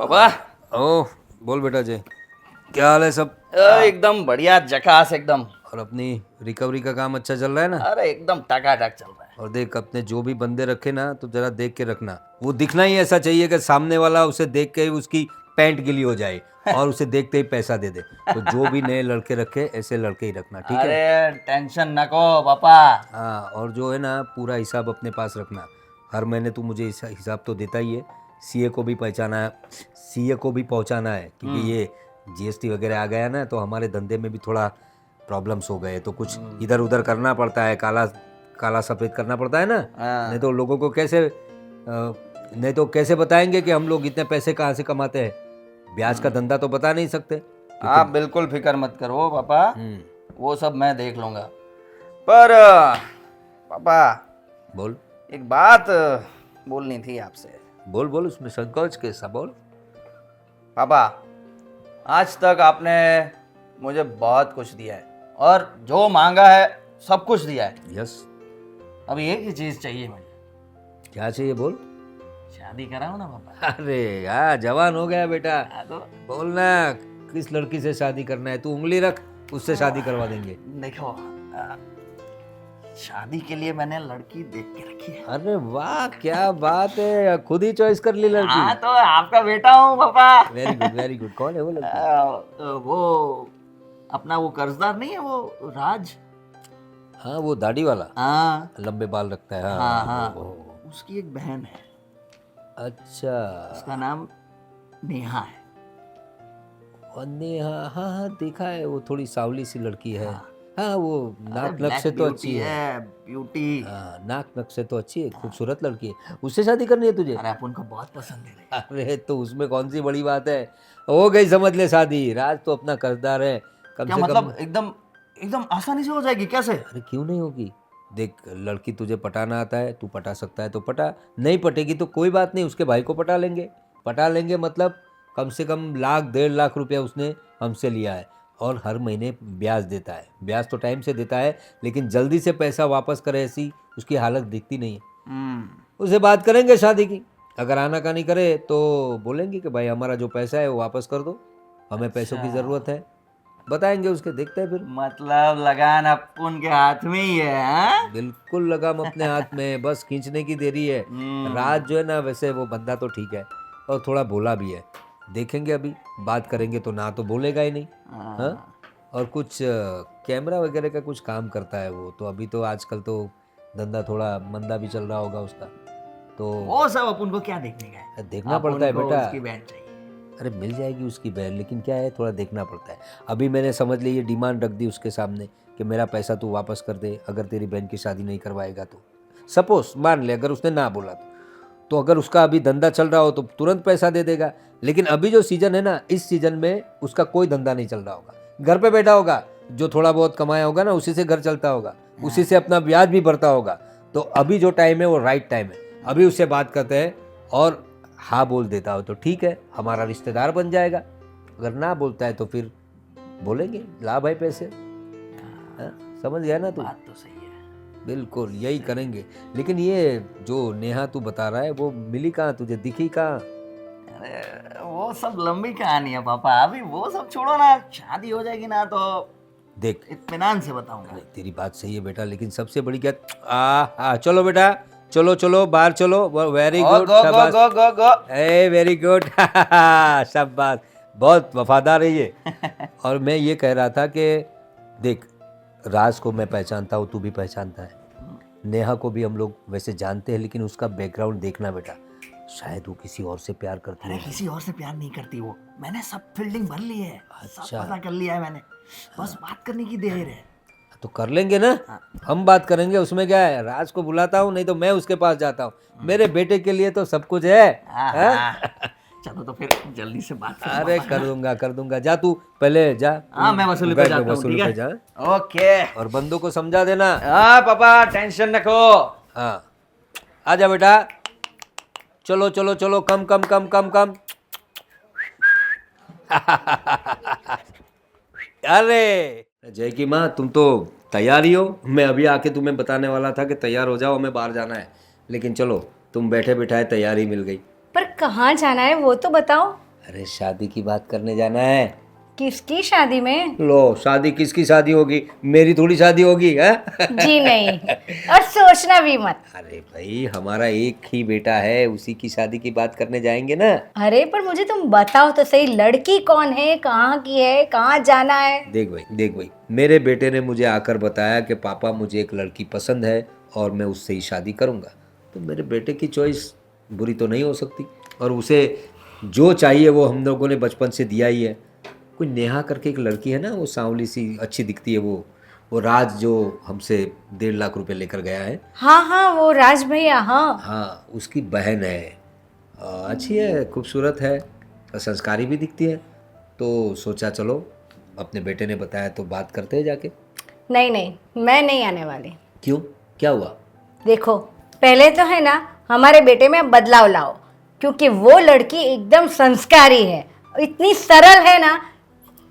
पापा ओ बोल बेटा जय, क्या हाल है सब? एकदम बढ़िया झकास एकदम। और अपनी रिकवरी का काम अच्छा चल रहा है ना? अरे एकदम टकाटक चल रहा है। और देख, अपने जो भी बंदे रखे ना तो जरा देख के रखना। वो दिखना ही ऐसा चाहिए कि सामने वाला उसे देख के ही उसकी पैंट गिली हो जाए और उसे देखते ही पैसा दे दे। तो जो भी नए लड़के रखे ऐसे लड़के ही रखना, ठीक है? अरे टेंशन नको पापा। हाँ, और जो है ना पूरा हिसाब अपने पास रखना। हर महीने तू मुझे हिसाब तो देता ही है। सीए को भी पहचाना है, सीए को भी पहुंचाना है, क्योंकि ये जीएसटी वगैरह आ गया ना तो हमारे धंधे में भी थोड़ा प्रॉब्लम्स हो गए, तो कुछ इधर उधर करना पड़ता है, काला काला सफ़ेद करना पड़ता है ना। नहीं तो लोगों को कैसे नहीं तो कैसे बताएंगे कि हम लोग इतने पैसे कहाँ से कमाते हैं? ब्याज का धंधा तो बता नहीं सकते। आप बिल्कुल फिक्र मत करो पापा, वो सब मैं देख लूंगा। पर पापा बोल एक बात बोलनी थी आपसे। बोल बोल, उसमें संकोच कैसा? बोल। पापा आज तक आपने मुझे बहुत कुछ दिया है और जो मांगा है सब कुछ दिया है। यस। अब एक ही चीज चाहिए मुझे। क्या चाहिए? बोल। शादी कराओ ना पापा। अरे यार, जवान हो गया बेटा, तो बोलना किस लड़की से शादी करना है। तू उंगली रख, उससे शादी करवा देंगे। देखो शादी के लिए मैंने लड़की देख के रखी है। अरे वाह, क्या बात है, खुद ही चॉइस कर ली हाँ लड़की। तो आपका बेटा हूँ पापा। Very good very good. कौन है वो लड़की? वो अपना वो कर्जदार नहीं है वो राज। हाँ, वो दाढ़ी वाला, हाँ लंबे बाल रखता है। हाँ हाँ वो। उसकी एक बहन है, अच्छा। उसका नाम नेहा है। और नेहा, हाँ हाँ देखा है, वो थोड़ी सावली सी लड़की है। हाँ, वो नाक नक से तो अच्छी है। ब्यूटी। हाँ, नाक नक से तो अच्छी है, खूबसूरत लड़की है। उससे शादी करनी है तुझे? अरे आप उनको बहुत पसंद है। अरे तो उसमें कौन सी बड़ी बात है, हो गई समझ ले शादी। राज तो अपना कर्जदार है, कम क्या से मतलब कम। एकदम एकदम आसानी से हो जाएगी कैसे? अरे क्यों नहीं होगी? देख, लड़की तुझे पटाना आता है, तू पटा सकता है तो पटा, नहीं पटेगी तो कोई बात नहीं, उसके भाई को पटा लेंगे। पटा लेंगे मतलब कम से कम 1,00,000 1,50,000 रुपया उसने हमसे लिया है और हर महीने ब्याज देता है। ब्याज तो टाइम से देता है, लेकिन जल्दी से पैसा वापस करे ऐसी उसकी हालत दिखती नहीं है। उसे बात करेंगे शादी की, अगर आनाकानी करे तो बोलेंगे कि भाई हमारा जो पैसा है वो वापस कर दो, हमें पैसों की ज़रूरत है। बताएंगे उसके, देखते हैं फिर। मतलब लगान अपन के हाथ में ही है हाँ? बिल्कुल लगाम अपने हाथ में, बस खींचने की देरी है। राज जो है ना, वैसे वो बंदा तो ठीक है और थोड़ा भोला भी है। देखेंगे, अभी बात करेंगे तो ना तो बोलेगा ही नहीं। हाँ, और कुछ कैमरा वगैरह का कुछ काम करता है वो तो। अभी तो आजकल तो धंधा थोड़ा मंदा भी चल रहा होगा उसका, तो वो सब अपन को क्या देखने का है? देखना पड़ता है अपन को बेटा। उसकी बहन चाहिए। अरे मिल जाएगी उसकी बहन, लेकिन क्या है, थोड़ा देखना पड़ता है। अभी मैंने समझ ली ये डिमांड रख दी उसके सामने कि मेरा पैसा तू वापस कर दे अगर तेरी बहन की शादी नहीं करवाएगा तो। सपोज मान ले अगर उसने ना बोला तो अगर उसका अभी धंधा चल रहा हो तो तुरंत पैसा दे देगा। लेकिन अभी जो सीजन है ना, इस सीजन में उसका कोई धंधा नहीं चल रहा होगा, घर पे बैठा होगा, जो थोड़ा बहुत कमाया होगा ना उसी से घर चलता होगा, उसी से अपना ब्याज भी भरता होगा। तो अभी जो टाइम है वो राइट टाइम है, अभी उससे बात करते हैं। और हाँ बोल देता हो तो ठीक है, हमारा रिश्तेदार बन जाएगा। अगर ना बोलता है तो फिर बोलेंगे ला भाई पैसे। हाँ, समझ गया ना तू? बात तो सही है। बिल्कुल यही करेंगे। लेकिन ये जो नेहा तू बता रहा है वो मिली कहाँ तुझे, दिखी कहाँ? अरे वो सब लंबी कहानी है पापा, अभी वो सब छोड़ो ना, शादी हो जाएगी ना तो देख, इत्मीनान से बताऊंगा। तेरी बात सही है बेटा, लेकिन सबसे बड़ी क्या, चलो बेटा, चलो चलो बाहर चलो। वेरी गुड, गो गो शाबाश। गो गो गो। ए वेरी गुड शाबाश, बहुत वफादार है ये। और मैं ये कह रहा था कि देख, राज को मैं पहचानता हूँ, तू भी पहचानता है, नेहा को भी हम लोग वैसे जानते हैं, लेकिन उसका बैकग्राउंड देखना बेटा, शायद वो किसी और से प्यार करती अरे है। किसी और से प्यार नहीं करती वो, मैंने सब फील्डिंग भर ली है। सब अच्छा। पता कर लिया है मैंने, बस बात करने की देर है। तो कर लेंगे ना, हम बात करेंगे, उसमें क्या है। राज को बुलाता हूँ, नहीं तो मैं उसके पास जाता हूँ, मेरे बेटे के लिए तो सब कुछ है। चलो तो फिर जल्दी से बात करो अरे पापा। कर दूंगा, जा तू पहले जा। हाँ मैं वसूली पे जाता हूँ, वसूली ठीक पे है? जा, ओके। और बंदों को समझा देना। हाँ पापा टेंशन रखो। हाँ, आजा बेटा, चलो चलो चलो, कम कम कम कम कम। अरे जय की माँ, तुम तो तैयार ही हो। मैं अभी आके तुम्हें बताने वाला था कि तैयार हो जाओ, हमें बाहर जाना है, लेकिन चलो तुम बैठे बिठाए तैयारी मिल गई। पर कहाँ जाना है वो तो बताओ। अरे शादी की बात करने जाना है। किसकी शादी में? लो, शादी किसकी शादी होगी? मेरी थोड़ी शादी होगी है? जी नहीं, और सोचना भी मत। अरे भाई, हमारा एक ही बेटा है, उसी की शादी की बात करने जाएंगे ना। अरे पर मुझे तुम बताओ तो सही, लड़की कौन है, कहाँ की है, कहाँ जाना है? देख भाई, मेरे बेटे ने मुझे आकर बताया कि पापा मुझे एक लड़की पसंद है और मैं उससे ही शादी करूंगा। तो मेरे बेटे की चॉइस बुरी तो नहीं हो सकती, और उसे जो चाहिए वो हम लोगों ने बचपन से दिया ही है। कोई नेहा करके एक लड़की है ना, वो सांवली सी अच्छी दिखती है, वो राज जो हमसे 1.5 लाख रुपए लेकर गया है। हाँ हाँ, वो राज भैया, हाँ। हाँ, उसकी बहन है। अच्छी है, खूबसूरत है, और संस्कारी भी दिखती है। तो सोचा चलो, अपने बेटे ने बताया तो बात करते हैं जाके। नहीं नहीं, मैं नहीं आने वाली। क्यों, क्या हुआ? देखो, पहले तो है ना हमारे बेटे में बदलाव लाओ, क्योंकि वो लड़की एकदम संस्कारी है, इतनी सरल है ना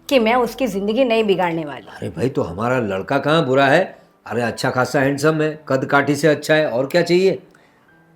कि मैं उसकी जिंदगी नहीं बिगाड़ने वाली। अरे भाई, तो हमारा लड़का कहाँ बुरा है? अरे अच्छा खासा हैंडसम है, कद काठी से अच्छा है, और क्या चाहिए?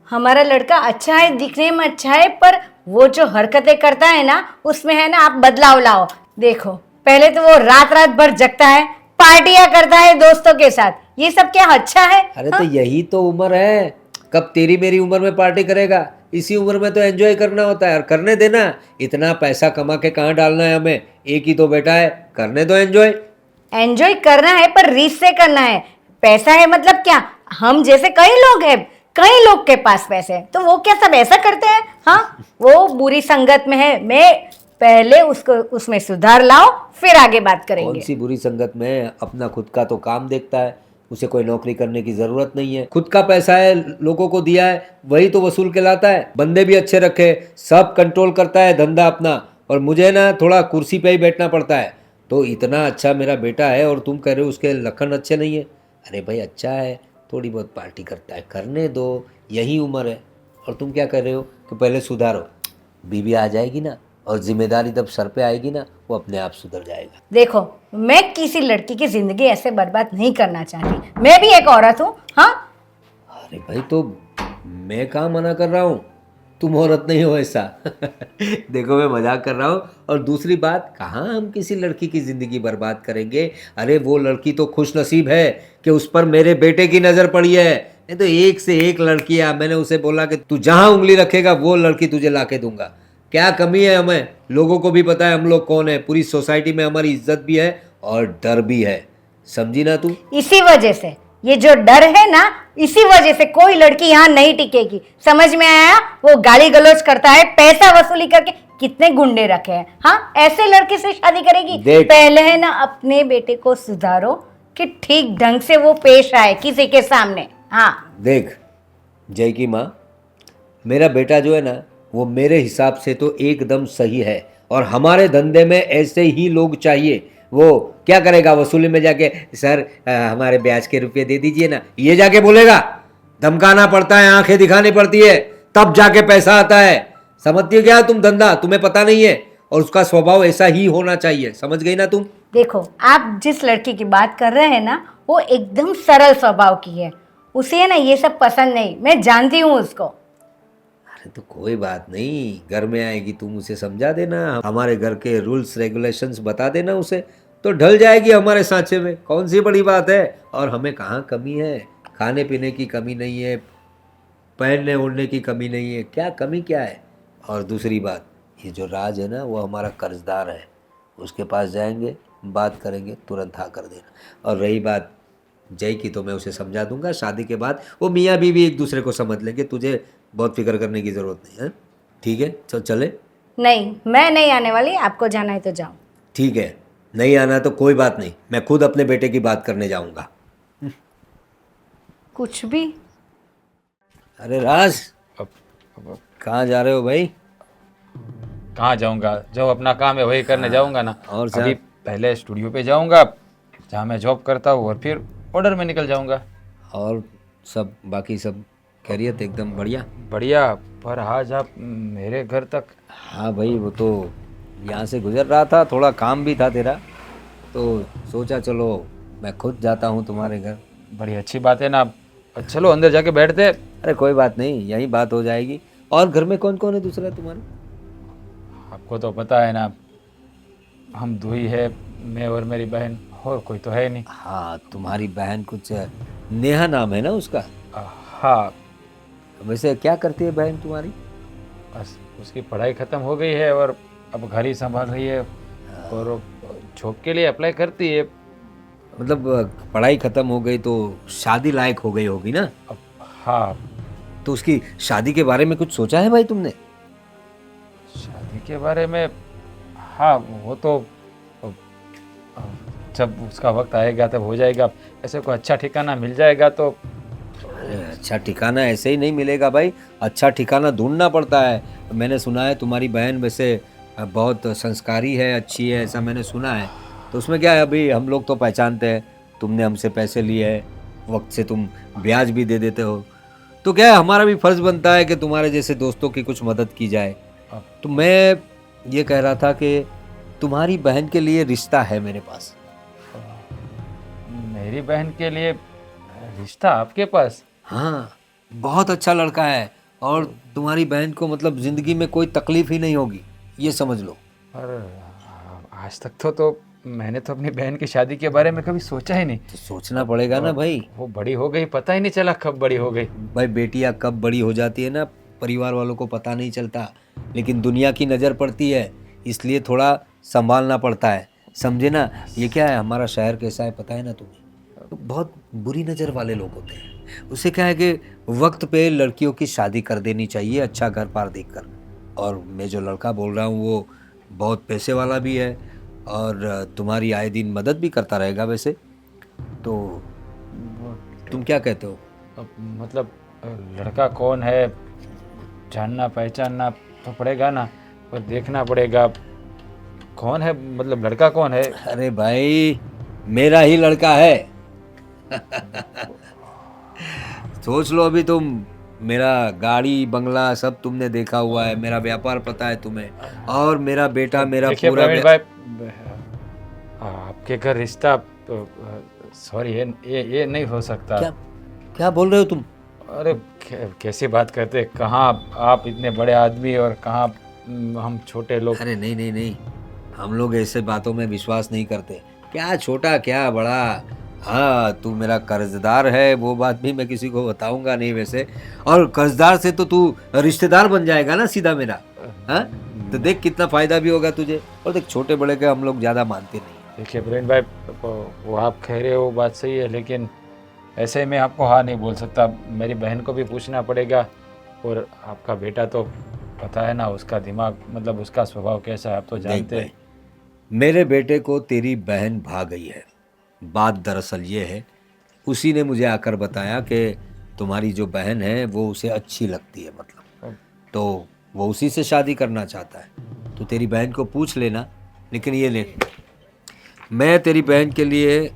हमारा लड़का अच्छा है, दिखने में अच्छा है, पर वो जो हरकतें करता है ना, उसमें है ना आप बदलाव लाओ। देखो, पहले तो वो रात रात भर जगता है, पार्टियां करता है दोस्तों के साथ, ये सब क्या अच्छा है? अरे तो यही तो उम्र है, कब तेरी मेरी उम्र में पार्टी करेगा? इसी उम्र में तो एंजॉय करना होता है, और करने देना। इतना पैसा कमा के कहाँ डालना है हमें? एक ही तो बेटा है, करने दो एंजॉय। एंजॉय करना है पर रीस से करना है। पैसा है मतलब क्या, हम जैसे कई लोग हैं, कई लोग के पास पैसे हैं, तो वो क्या सब ऐसा करते हैं? हाँ, वो बुरी संगत में है। मैं पहले उसको उसमें सुधार लाओ, फिर आगे बात कौन करेंगे। सी बुरी संगत में है? अपना खुद का तो काम देखता है, उसे कोई नौकरी करने की जरूरत नहीं है। खुद का पैसा है, लोगों को दिया है, वही तो वसूल के लाता है। बंदे भी अच्छे रखे, सब कंट्रोल करता है धंधा अपना, और मुझे ना थोड़ा कुर्सी पे ही बैठना पड़ता है। तो इतना अच्छा मेरा बेटा है, और तुम कह रहे हो उसके लक्षण अच्छे नहीं है? अरे भाई, अच्छा है, थोड़ी बहुत पार्टी करता है, करने दो, यही उम्र है। और तुम क्या कर रहे हो कि पहले सुधारो। बीवी आ जाएगी ना, और जिम्मेदारी जब सर पे आएगी ना, वो अपने आप सुधर जाएगा। देखो, मैं किसी लड़की की जिंदगी ऐसे बर्बाद नहीं करना चाहती, मैं भी एक औरत हूँ। हाँ, अरे भाई, तो मैं कहाँ मना कर रहा हूँ, तुम औरत नहीं हो ऐसा। देखो, मैं मजाक कर रहा हूँ। और दूसरी बात, कहाँ हम किसी लड़की की ज़िंदगी बर्बाद करेंगे? अरे वो लड़की तो खुश नसीब है कि उस पर मेरे बेटे की नज़र पड़ी है। नहीं तो एक से एक लड़कियाँ, मैंने उसे बोला कि तू जहाँ उंगली रखेगा वो लड़की तुझे ला के दूंगा। क्या कमी है हमें? लोगों को भी पता है हम लोग कौन है, पूरी सोसाइटी में हमारी इज्जत भी है और डर भी है। समझी ना तू? इसी वजह से, ये जो डर है ना, इसी वजह से कोई लड़की यहाँ नहीं टिकेगी। समझ में आया? वो गाली गलौज करता है, पैसा वसूली करके कितने गुंडे रखे हैं। हाँ, ऐसे लड़के से शादी करेगी? पहले है ना अपने बेटे को सुधारो कि ठीक ढंग से वो पेश आए किसी के सामने। हाँ, देख जय की माँ, मेरा बेटा जो है ना, वो मेरे हिसाब से तो एकदम सही है, और हमारे धंधे में ऐसे ही लोग चाहिए। वो क्या करेगा वसूली में जाके, सर हमारे ब्याज के रुपये दे दीजिए ना, ये जाके बोलेगा? धमकाना पड़ता है, आंखें दिखानी पड़ती है, तब जाके पैसा आता है। समझती हो क्या तुम धंधा? तुम्हें पता नहीं है, और उसका स्वभाव ऐसा ही होना चाहिए। समझ गई ना तुम? देखो, आप जिस लड़की की बात कर रहे हैं ना, वो एकदम सरल स्वभाव की है। उसे है ना ये सब पसंद नहीं, मैं जानती हूँ उसको। अरे तो कोई बात नहीं, घर में आएगी तुम उसे समझा देना, हमारे घर के रूल्स रेगुलेशंस बता देना उसे, तो ढल जाएगी हमारे सांचे में। कौन सी बड़ी बात है? और हमें कहाँ कमी है? खाने पीने की कमी नहीं है, पहनने ओढ़ने की कमी नहीं है, क्या कमी क्या है? और दूसरी बात, ये जो राज है ना, वो हमारा कर्जदार है, उसके पास जाएंगे, बात करेंगे, तुरंत हाँ कर देना। और रही बात जय की, तो मैं उसे समझा दूंगा, शादी के बाद वो मियाँ बीवी एक दूसरे को समझ लेंगे, तुझे बहुत फिक्र करने की ज़रूरत नहीं है। ठीक है, चल चले। नहीं, मैं नहीं आने वाली, आपको जाना है तो जाओ। ठीक है, नहीं आना तो कोई बात नहीं, मैं खुद अपने बेटे की बात करने जाऊंगा। कुछ भी। अरे राज, अब कहाँ जा रहे हो भाई? कहाँ जाऊँगा, जो अपना काम है वही करने जाऊँगा ना। और साहब? अभी पहले स्टूडियो पे जाऊँगा जहाँ मैं जॉब करता हूँ, और फिर ऑर्डर में निकल जाऊँगा। और सब बाकी सब खैरियत? एकदम बढ़िया। बढ़िया। पर आज आप मेरे घर तक? हाँ भाई, वो तो यहाँ से गुजर रहा था, थोड़ा काम भी था तेरा, तो सोचा चलो मैं खुद जाता हूँ तुम्हारे घर। बड़ी अच्छी बात है ना। चलो अंदर जाके बैठते। अरे कोई बात नहीं, यही बात हो जाएगी। और घर में कौन कौन है दूसरा तुम्हारे? अब आपको तो पता है ना, हम दो ही है, मैं और मेरी बहन, और कोई तो है नहीं। हाँ, तुम्हारी बहन कुछ नेहा नाम है ना उसका? हाँ, वैसे क्या करती है बहन तुम्हारी? बस उसकी पढ़ाई ख़त्म हो गई है और अब घर ही संभाल रही है, और जॉब के लिए अप्लाई करती है। मतलब पढ़ाई खत्म हो गई तो शादी लायक हो गई होगी ना? अब हाँ, तो उसकी शादी के बारे में कुछ सोचा है भाई तुमने? शादी के बारे में, हाँ वो तो जब उसका वक्त आएगा तब हो जाएगा। ऐसे कोई अच्छा ठिकाना मिल जाएगा तो। अरे अच्छा ठिकाना ऐसे ही नहीं मिलेगा भाई, अच्छा ठिकाना ढूंढना पड़ता है। मैंने सुना है तुम्हारी बहन वैसे बहुत संस्कारी है, अच्छी है, ऐसा मैंने सुना है। तो उसमें क्या है, अभी हम लोग तो पहचानते हैं, तुमने हमसे पैसे लिए हैं, वक्त से तुम ब्याज भी दे देते हो, तो क्या है हमारा भी फर्ज बनता है कि तुम्हारे जैसे दोस्तों की कुछ मदद की जाए। तो मैं ये कह रहा था कि तुम्हारी बहन के लिए रिश्ता है मेरे पास। मेरी बहन के लिए रिश्ता आपके पास? हाँ, बहुत अच्छा लड़का है और तुम्हारी बहन को मतलब जिंदगी में कोई तकलीफ ही नहीं होगी, ये समझ लो। पर आज तक तो मैंने तो अपनी बहन की शादी के बारे में कभी सोचा ही नहीं। तो सोचना पड़ेगा ना भाई। वो बड़ी हो गई, पता ही नहीं चला कब बड़ी हो गई। भाई बेटियां कब बड़ी हो जाती है ना, परिवार वालों को पता नहीं चलता, लेकिन दुनिया की नज़र पड़ती है, इसलिए थोड़ा संभालना पड़ता है, समझे ना। ये क्या है, हमारा शहर कैसा है पता है ना तुम्हें, तो बहुत बुरी नज़र वाले लोग होते हैं। उससे क्या है कि वक्त पे लड़कियों की शादी कर देनी चाहिए, अच्छा घर पार देखकर। और मैं जो लड़का बोल रहा हूँ वो बहुत पैसे वाला भी है और तुम्हारी आए दिन मदद भी करता रहेगा वैसे। तो तुम क्या कहते हो? मतलब लड़का कौन है जानना पहचानना तो पड़ेगा ना, और देखना पड़ेगा कौन है, मतलब लड़का कौन है। अरे भाई मेरा ही लड़का है। सोच लो, अभी तुम, मेरा गाड़ी बंगला सब तुमने देखा हुआ है, मेरा व्यापार पता है तुम्हें, और मेरा बेटा मेरा देखिए पूरा प्रवीण भाई, आपके घर रिश्ता, सॉरी, ये नहीं हो सकता। क्या क्या बोल रहे हो तुम? अरे कैसी बात करते, कहाँ आप इतने बड़े आदमी और कहाँ हम छोटे लोग। अरे नहीं नहीं नहीं, हम लोग ऐसे बातों में विश्वास नहीं करते। क्या छोटा क्या बड़ा, हाँ तू मेरा कर्जदार है, वो बात भी मैं किसी को बताऊंगा नहीं वैसे, और कर्जदार से तो तू रिश्तेदार बन जाएगा ना सीधा मेरा। हाँ, तो देख कितना फायदा भी होगा तुझे, और देख छोटे बड़े के हम लोग ज़्यादा मानते नहीं। देखिए प्रवीण भाई, वो आप कह रहे हो बात सही है, लेकिन ऐसे में आपको हाँ नहीं बोल सकता, मेरी बहन को भी पूछना पड़ेगा। और आपका बेटा तो पता है ना, उसका दिमाग, मतलब उसका स्वभाव कैसा है, आप तो जानते हैं। मेरे बेटे को तेरी बहन भाग गई है। बात दरअसल ये है, उसी ने मुझे आकर बताया कि तुम्हारी जो बहन है वो उसे अच्छी लगती है, मतलब तो वो उसी से शादी करना चाहता है। तो तेरी बहन को पूछ लेना। लेकिन ये ले, मैं तेरी बहन के लिए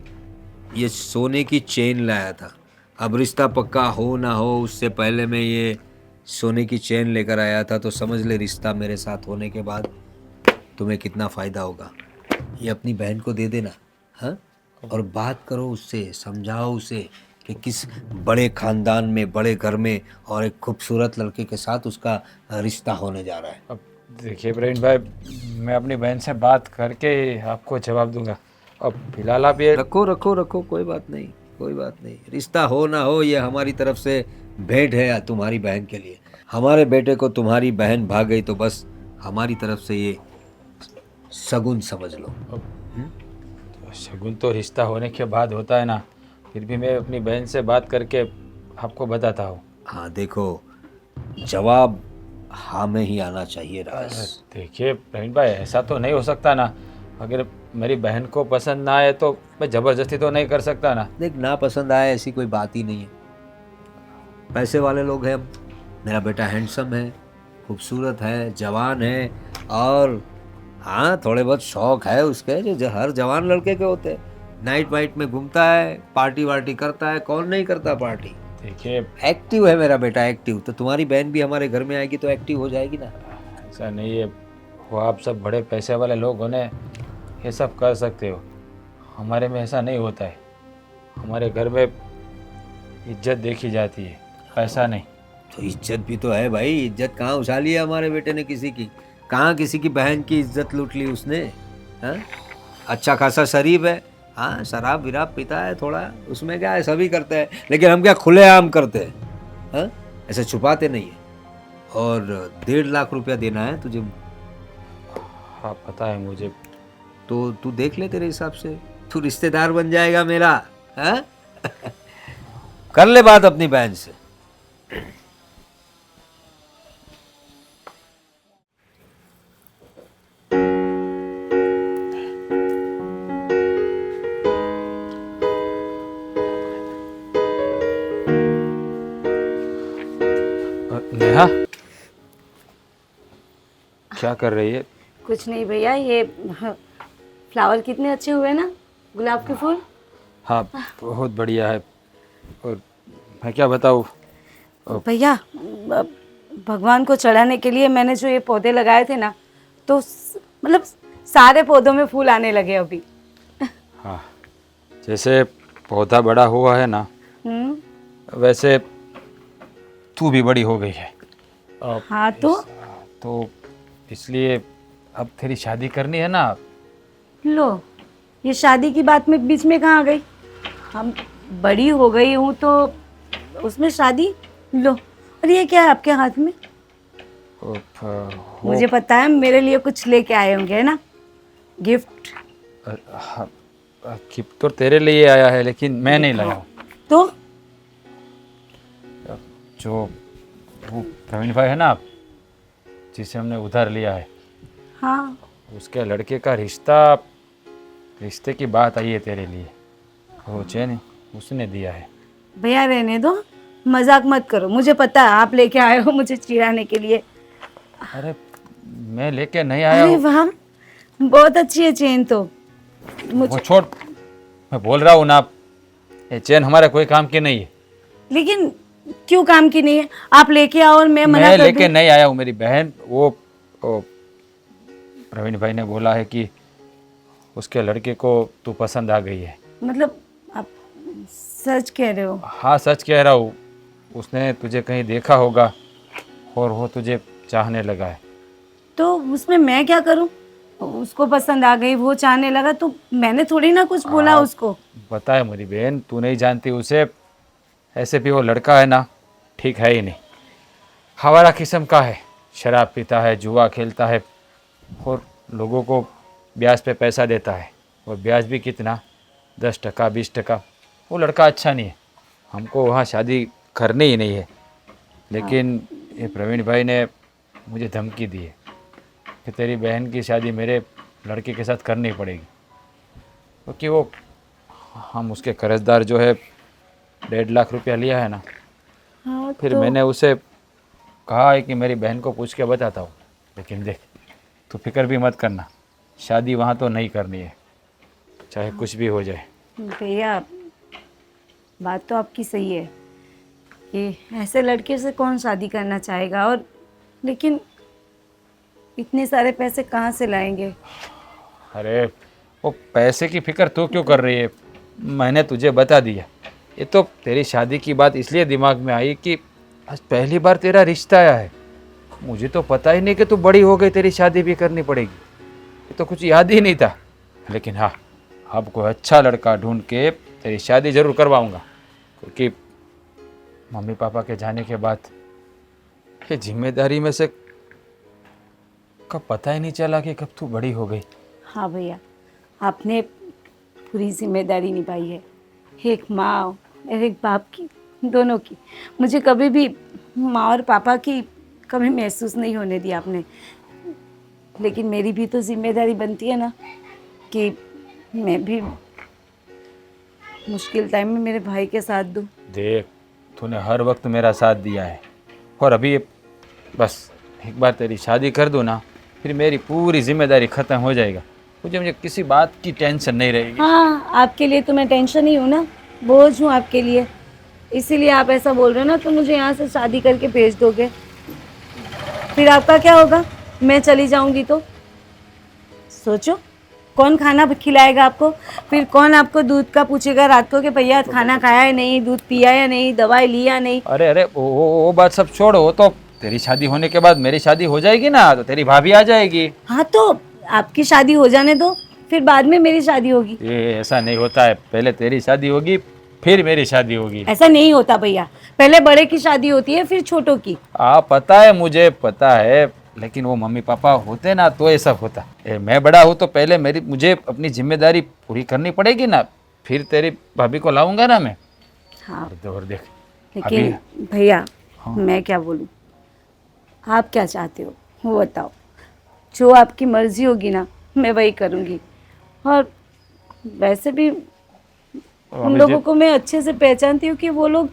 ये सोने की चेन लाया था। अब रिश्ता पक्का हो ना हो उससे पहले मैं ये सोने की चेन लेकर आया था, तो समझ ले रिश्ता मेरे साथ होने के बाद तुम्हें कितना फ़ायदा होगा। ये अपनी बहन को दे देना, हाँ, और बात करो उससे, समझाओ उसे कि किस बड़े ख़ानदान में, बड़े घर में और एक खूबसूरत लड़के के साथ उसका रिश्ता होने जा रहा है। अब देखिए प्रवीण भाई, मैं अपनी बहन से बात करके ही आपको जवाब दूंगा। अब फिलहाल आप ये रखो रखो रखो, कोई बात नहीं, कोई बात नहीं। रिश्ता हो ना हो ये हमारी तरफ से भेंट है तुम्हारी बहन के लिए। हमारे बेटे को तुम्हारी बहन भाग गई तो बस हमारी तरफ से ये शगुन समझ लो। शगुन तो रिश्ता होने के बाद होता है ना, फिर भी मैं अपनी बहन से बात करके आपको बताता हूँ। हाँ देखो, जवाब हाँ में ही आना चाहिए राज। देखिए प्रवीण भाई, ऐसा तो नहीं हो सकता ना, अगर मेरी बहन को पसंद ना आए तो मैं ज़बरदस्ती तो नहीं कर सकता ना। देख, ना पसंद आए ऐसी कोई बात ही नहीं है, पैसे वाले लोग हैं हम। मेरा बेटा हैंडसम है, खूबसूरत है, जवान है, और हाँ थोड़े बहुत शौक है उसके जो हर जवान लड़के के होते हैं। नाइट वाइट में घूमता है, पार्टी वार्टी करता है, कौन नहीं करता पार्टी। देखिए एक्टिव है मेरा बेटा, एक्टिव। तो तुम्हारी बहन भी हमारे घर में आएगी तो एक्टिव हो जाएगी ना। ऐसा नहीं है, वो आप सब बड़े पैसे वाले लोग होने ये सब कर सकते हो, हमारे में ऐसा नहीं होता है। हमारे घर में इज्जत देखी जाती है, पैसा नहीं। तो इज्जत भी तो है भाई, इज्जत कहाँ उछाली है हमारे बेटे ने किसी की। कहाँ किसी की बहन की इज्जत लूट ली उसने? हाँ, अच्छा खासा शरीफ है, हाँ शराब विराब पीता है थोड़ा, उसमें क्या है, सभी करते हैं, लेकिन हम क्या खुलेआम करते हैं? हाँ, ऐसे छुपाते नहीं है। और 1.5 लाख रुपया देना है तुझे, हाँ पता है मुझे। तो तू देख ले, तेरे हिसाब से तू रिश्तेदार बन जाएगा मेरा। हाँ कर ले बात अपनी बहन से। नेहा, क्या कर रही है? कुछ नहीं भैया, ये फ्लावर कितने अच्छे हुए ना, गुलाब के फूल। हाँ बहुत बढ़िया है। और मैं क्या बताऊँ, भैया भगवान को चढ़ाने के लिए मैंने जो ये पौधे लगाए थे ना, तो मतलब सारे पौधों में फूल आने लगे अभी। हाँ जैसे पौधा बड़ा हुआ है ना, वैसे तू भी बड़ी हो गई है। हाँ तो इसलिए अब तेरी शादी करनी है ना। लो, ये शादी की बात में बीच में कहाँ आ गई? हम बड़ी हो गई हूँ तो उसमें शादी? लो, और ये क्या है आपके हाथ में? मुझे पता है मेरे लिए कुछ लेके आए होंगे, है ना, गिफ्ट। गिफ्ट तो तेरे लिए आया है, लेकिन मैं नहीं लाया हूँ। तो जो वो प्रवीण भाई है ना, जिसे हमने उधार लिया है, हाँ, उसके लड़के का रिश्ते की बात आई है तेरे लिए। वो चैन उसने दिया है। भैया रहने दो, मजाक मत करो, मुझे पता है आप लेके आए हो मुझे चिढ़ाने के लिए। अरे मैं लेके नहीं आया अरे हूँ। वाह, बहुत अच्छी है चेन तो। वो छोड़, मैं बोल रहा हूँ ना, ये चैन हमारे कोई काम की नहीं है। लेकिन क्यों काम की नहीं है? आप लेके आओ और मैं मना कर लेके दूं? नहीं आया हूँ। मेरी बहन वो प्रवीण भाई ने बोला है कि उसके लड़के को तू पसंद आ गई है। मतलब आप सच कह रहे हो? हाँ सच कह रहा हूँ। उसने तुझे कहीं देखा होगा और वो तुझे चाहने लगा है। तो उसमें मैं क्या करूं? उसको पसंद आ गई, वो चाहने लगा, तो मैंने थोड़ी ना कुछ बोला उसको। पता है मेरी बहन, तू नहीं जानती उसे। ऐसे भी वो लड़का है ना, ठीक है ही नहीं। हवारा किस्म का है, शराब पीता है, जुआ खेलता है और लोगों को ब्याज पे पैसा देता है। और ब्याज भी कितना, 10% 20%। वो लड़का अच्छा नहीं है। हमको वहाँ शादी करनी ही नहीं है। लेकिन ये प्रवीण भाई ने मुझे धमकी दी है कि तेरी बहन की शादी मेरे लड़के के साथ करनी पड़ेगी, क्योंकि वो हम उसके कर्जदार जो है 1.5 लाख रुपया लिया है ना। हाँ, फिर तो मैंने उसे कहा है कि मेरी बहन को पूछ के बताता हूँ। लेकिन देख, तू फिक्र भी मत करना, शादी वहाँ तो नहीं करनी है, चाहे कुछ भी हो जाए। भैया बात तो आपकी सही है कि ऐसे लड़के से कौन शादी करना चाहेगा, और लेकिन इतने सारे पैसे कहाँ से लाएंगे? अरे वो पैसे की फिक्र तू क्यों कर रही है? मैंने तुझे बता दिया। ये तो तेरी शादी की बात इसलिए दिमाग में आई कि आज पहली बार तेरा रिश्ता आया है। मुझे तो पता ही नहीं कि तू बड़ी हो गई, तेरी शादी भी करनी पड़ेगी। ये तो कुछ याद ही नहीं था। लेकिन हाँ, अब कोई अच्छा लड़का ढूंढ के तेरी शादी ज़रूर करवाऊँगा, क्योंकि मम्मी पापा के जाने के बाद ये जिम्मेदारी में से कब पता ही नहीं चला कि कब तू बड़ी हो गई। हाँ भैया, आपने पूरी जिम्मेदारी निभाई है, एक माँ और एक बाप की, दोनों की। मुझे कभी भी माँ और पापा की कभी महसूस नहीं होने दिया आपने। लेकिन मेरी भी तो जिम्मेदारी बनती है ना कि मैं भी मुश्किल टाइम में मेरे भाई के साथ दूँ। देख, तूने हर वक्त मेरा साथ दिया है, और अभी बस एक बार तेरी शादी कर दूँ ना, फिर मेरी पूरी जिम्मेदारी ख़त्म हो जाएगा। मुझे किसी बात की टेंशन नहीं रहेगी। हाँ, आपके लिए तो मैं टेंशन ही हूँ ना, बोझ हूँ आपके लिए। इसीलिए आप ऐसा बोल रहे हो ना, तो मुझे यहाँ से शादी करके भेज दोगे, फिर आपका क्या होगा? मैं चली जाऊँगी तो सोचो, कौन खाना खिलाएगा आपको? फिर कौन आपको दूध का पूछेगा रात को कि भैया खाना खाया है नहीं, दूध पिया या नहीं, दवाई ली या नहीं? अरे वो बात सब छोड़ो। वो तो तेरी शादी होने के बाद मेरी शादी हो जाएगी ना, तो तेरी भाभी आ जाएगी। हाँ तो आपकी शादी हो जाने दो, फिर बाद में मेरी शादी होगी। ये ऐसा नहीं होता है, पहले तेरी शादी होगी फिर मेरी शादी होगी। ऐसा नहीं होता भैया, पहले बड़े की शादी होती है फिर छोटों की। पता है, मुझे पता है, लेकिन वो मम्मी पापा होते ना तो ये सब होता। मैं बड़ा हूँ तो पहले मुझे अपनी जिम्मेदारी पूरी करनी पड़ेगी ना, फिर तेरी भाभी को लाऊंगा ना मैं। हाँ और देख लेकिन भैया मैं क्या बोलूँ, आप क्या चाहते हो वो बताओ। जो आपकी मर्जी होगी ना मैं वही करूँगी। और वैसे भी उन लोगों को मैं अच्छे से पहचानती हूँ कि वो लोग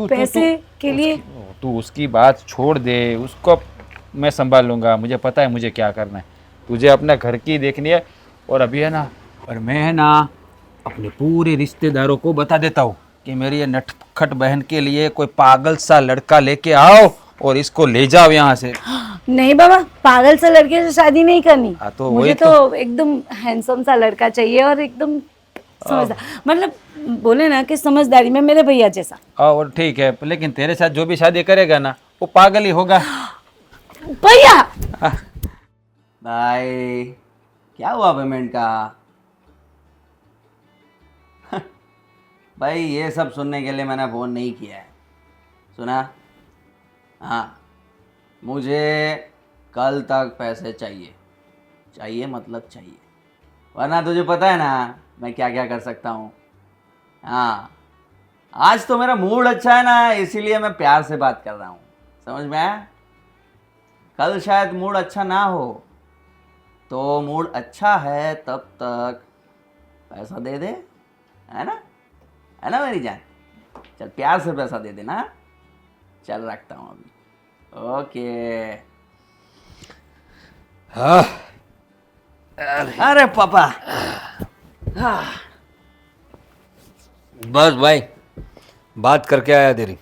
पैसे के लिए। तू उसकी बात छोड़ दे, उसको मैं संभाल लूंगा। मुझे पता है मुझे क्या करना है, तुझे अपने घर की देखनी है। और अभी है ना, और मैं है ना अपने पूरे रिश्तेदारों को बता देता हूँ कि मेरी ये नटखट बहन के लिए कोई पागल सा लड़का लेके आओ और इसको ले जाओ यहाँ से। नहीं बाबा, पागल सा लड़के से शादी नहीं करनी। तो मुझे तो एकदम हैंडसम सा लड़का चाहिए और एकदम समझदार, मतलब बोले ना कि समझदारी में मेरे भैया जैसा। और ठीक है, लेकिन तेरे साथ जो भी शादी करेगा ना वो पागल ही होगा। भैया भाई क्या हुआ पेमेंट का? भाई ये सब सुनने के लिए मैंने फ़ोन नहीं किया है, सुना? हाँ, मुझे कल तक पैसे चाहिए, चाहिए मतलब चाहिए, वरना तुझे पता है ना मैं क्या क्या कर सकता हूँ। हाँ, आज तो मेरा मूड अच्छा है ना, इसीलिए मैं प्यार से बात कर रहा हूँ, समझ में आया? कल शायद मूड अच्छा ना हो, तो मूड अच्छा है तब तक पैसा दे दे, है ना? है ना मेरी जान? चल प्यार से पैसा दे देना। चल रखता हूँ अभी। ओके। हाँ अरे पापा। हाँ। बस भाई, बात करके आया तेरी।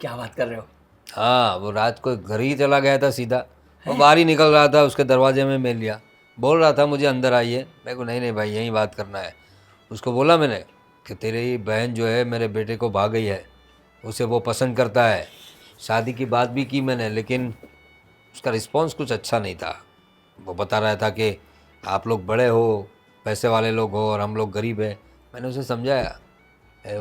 क्या बात कर रहे हो? हाँ, वो रात को घर ही चला गया था सीधा, वो बाहर ही निकल रहा था, उसके दरवाजे में मिल लिया, बोल रहा था मुझे अंदर आइए। मैं को नहीं भाई यहीं बात करना है। उसको बोला मैंने कि तेरी बहन जो है मेरे बेटे को भाग गई है, उसे वो पसंद करता है। शादी की बात भी की मैंने, लेकिन उसका रिस्पॉन्स कुछ अच्छा नहीं था। वो बता रहा था कि आप लोग बड़े हो, पैसे वाले लोग हो और हम लोग गरीब हैं। मैंने उसे समझाया,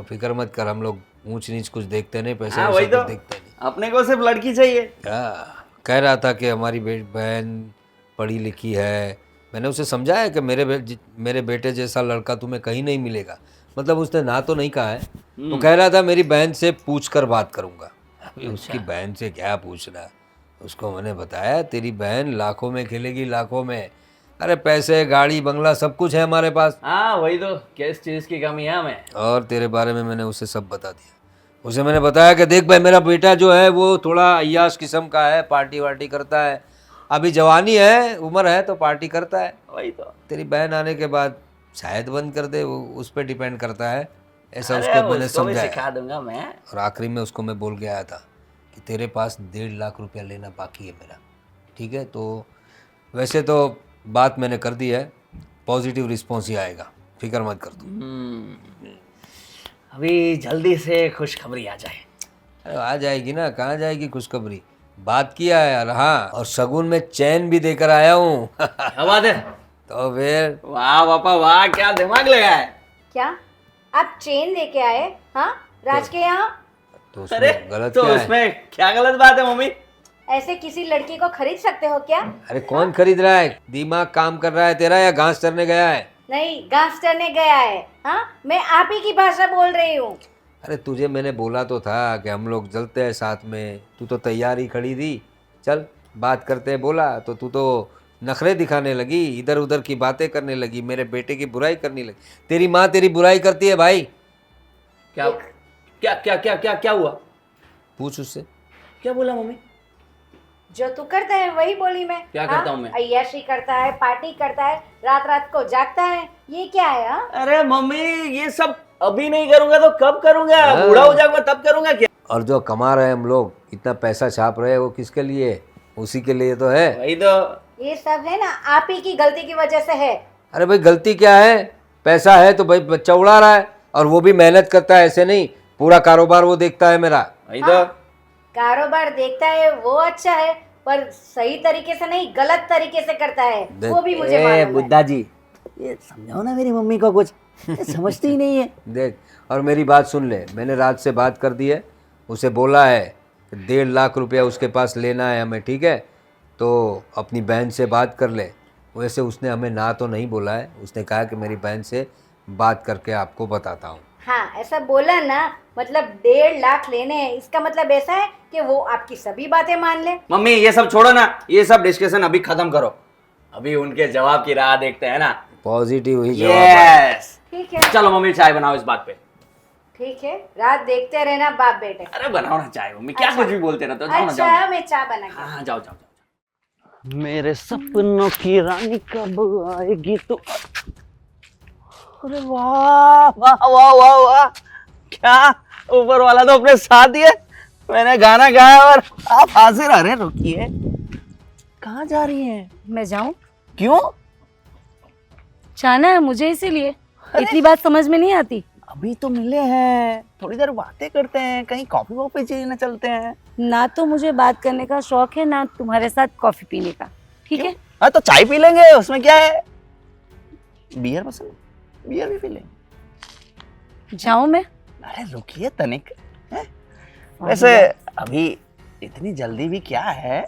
फिक्र मत कर, हम लोग ऊंच नीच कुछ देखते नहीं, पैसे हाँ, वैसे वही तो, कुछ देखते नहीं। अपने को सिर्फ लड़की चाहिए। कह रहा था कि हमारी बहन पढ़ी लिखी है। मैंने उसे समझाया कि मेरे बेटे जैसा लड़का तुम्हें कहीं नहीं मिलेगा। मतलब उसने ना तो नहीं कहा है, वो कह रहा था मेरी बहन से पूछ कर बात करूँगा। अभी उसकी बहन से क्या पूछना, उसको मैंने बताया तेरी बहन लाखों में खेलेगी, लाखों में। अरे पैसे, गाड़ी, बंगला सब कुछ है हमारे पास। हाँ वही तो, किस चीज़ की कमी है हमें? और तेरे बारे में मैंने उसे सब बता दिया। उसे मैंने बताया कि देख भाई, मेरा बेटा जो है वो थोड़ा अय्याश किस्म का है, पार्टी वार्टी करता है, अभी जवानी है, उम्र है तो पार्टी करता है। वही तो। तेरी बहन आने के बाद शायद बंद कर दे, वो उस पर डिपेंड करता है। ऐसा अरे उसको मैंने उसको भी समझाया। सिखा दूंगा मैं। और आखिरी में उसको मैं बोल के आया था कि तेरे पास 1.5 लाख रुपया लेना बाकी है मेरा, ठीक है? तो वैसे तो बात मैंने कर दी है, पॉजिटिव रिस्पॉन्स ही आएगा, फिक्र मत कर तू। अभी जल्दी से खुशखबरी आ जाए। अरे आ जाएगी ना, कहाँ जाएगी खुशखबरी? बात किया है यार। हाँ, और शगुन में चैन भी देकर आया हूँ। क्या बात है? तो फिर वाह पापा वाह, क्या दिमाग लगा है। क्या आप चेन लेके आए? हाँ, राज के यहाँ? तो अरे उसमें गलत तो क्या है? उसमें क्या गलत बात है मम्मी? ऐसे किसी लड़की को खरीद सकते हो क्या? अरे कौन खरीद रहा है? दिमाग काम कर रहा है तेरा या घास चरने गया है? नहीं, घास चरने गया है। हाँ, मैं आप ही की भाषा बोल रही हूँ। अरे तुझे मैंने बोला तो था कि हम लोग चलते हैं साथ में, तू तो तैयार ही खड़ी थी। चल बात करते हैं बोला तो तू तो नखरे दिखाने लगी, इधर उधर की बातें करने लगी, मेरे बेटे की बुराई करने लगी। तेरी माँ तेरी बुराई करती है भाई। क्या क्या क्या क्या क्या क्या हुआ? पूछ उससे। क्या बोला मम्मी? जो तू करता है वही बोली मैं। क्या हाँ? करता हूँ मैं? अय्याशी करता है, पार्टी करता है, रात रात को जागता है, ये क्या है? हाँ? अरे मम्मी ये सब अभी नहीं करूंगा तो कब करूंगा? हाँ। बूढ़ा हो जाऊंगा तब करूंगा क्या? और जो कमा रहे हैं हम लोग, इतना पैसा छाप रहे हैं, वो किसके लिए? उसी के लिए तो है। वही तो। ये सब है ना आप ही की गलती की वजह से है। अरे भाई गलती क्या है? पैसा है तो भाई बच्चा उड़ा रहा है, और वो भी मेहनत करता है, ऐसे नहीं, पूरा कारोबार वो देखता है मेरा। वही तो। कारोबार देखता है वो अच्छा है, पर सही तरीके से नहीं, गलत तरीके से करता है, वो भी मुझे ए मालूम है। बुद्धा जी, ये समझाओ ना मेरी मम्मी को कुछ, ये समझती ही नहीं है। देख, और मेरी बात सुन ले, मैंने रात से बात कर दी है, उसे बोला है कि 1.5 लाख रुपया उसके पास लेना है हमें, ठीक है? तो अपनी बहन से बात कर ले। वैसे उसने हमें ना तो नहीं बोला है, उसने कहा कि मेरी बहन से बात करके आपको बताता हूँ। हाँ, ऐसा बोला ना, मतलब 1.5 लाख लेने हैं, इसका मतलब ऐसा है कि वो आपकी सभी बातें मान ले। मम्मी ये सब छोड़ो ना, ये सब डिस्कशन अभी खत्म करो, अभी उनके जवाब की राह देखते हैं ना। पॉजिटिव ही जवाब आया। यस, ठीक है, चलो मम्मी चाय बनाओ इस बात पे। ठीक है, रात देखते रहना बाप बेटे। अरे बनाओ ना चाय मम्मी, क्या अच्छा। कुछ भी बोलते रहते हो, जाओ ना जाओ अच्छा, ना। मैं चाय बना के। हाँ हाँ, जाओ जाओ जाओ। मेरे सपनों की रानी कब आएगी तू। अरे वाह वाह वाह वाह वाह, क्या ऊपर वाला तो अपने साथ ही है। मैंने गाना गाया और आप हाजिर आ रहे हैं। रुकिए, कहाँ जा रही हैं? मैं जाऊं? क्यों? जाना है मुझे, इसीलिए। इतनी बात समझ में नहीं आती। अभी तो मिले हैं, थोड़ी देर बातें करते हैं, कहीं कॉफी वॉफी पीने चलते हैं। ना तो मुझे बात करने का शौक है, ना तुम्हारे साथ कॉफी पीने का, ठीक है? हाँ तो चाय पी लेंगे, उसमें क्या है। बियर पसंद, बियर भी पी लेंगे। जाऊं मैं? अरे रुकिए तनिक, हैं? वैसे अभी इतनी जल्दी भी क्या है,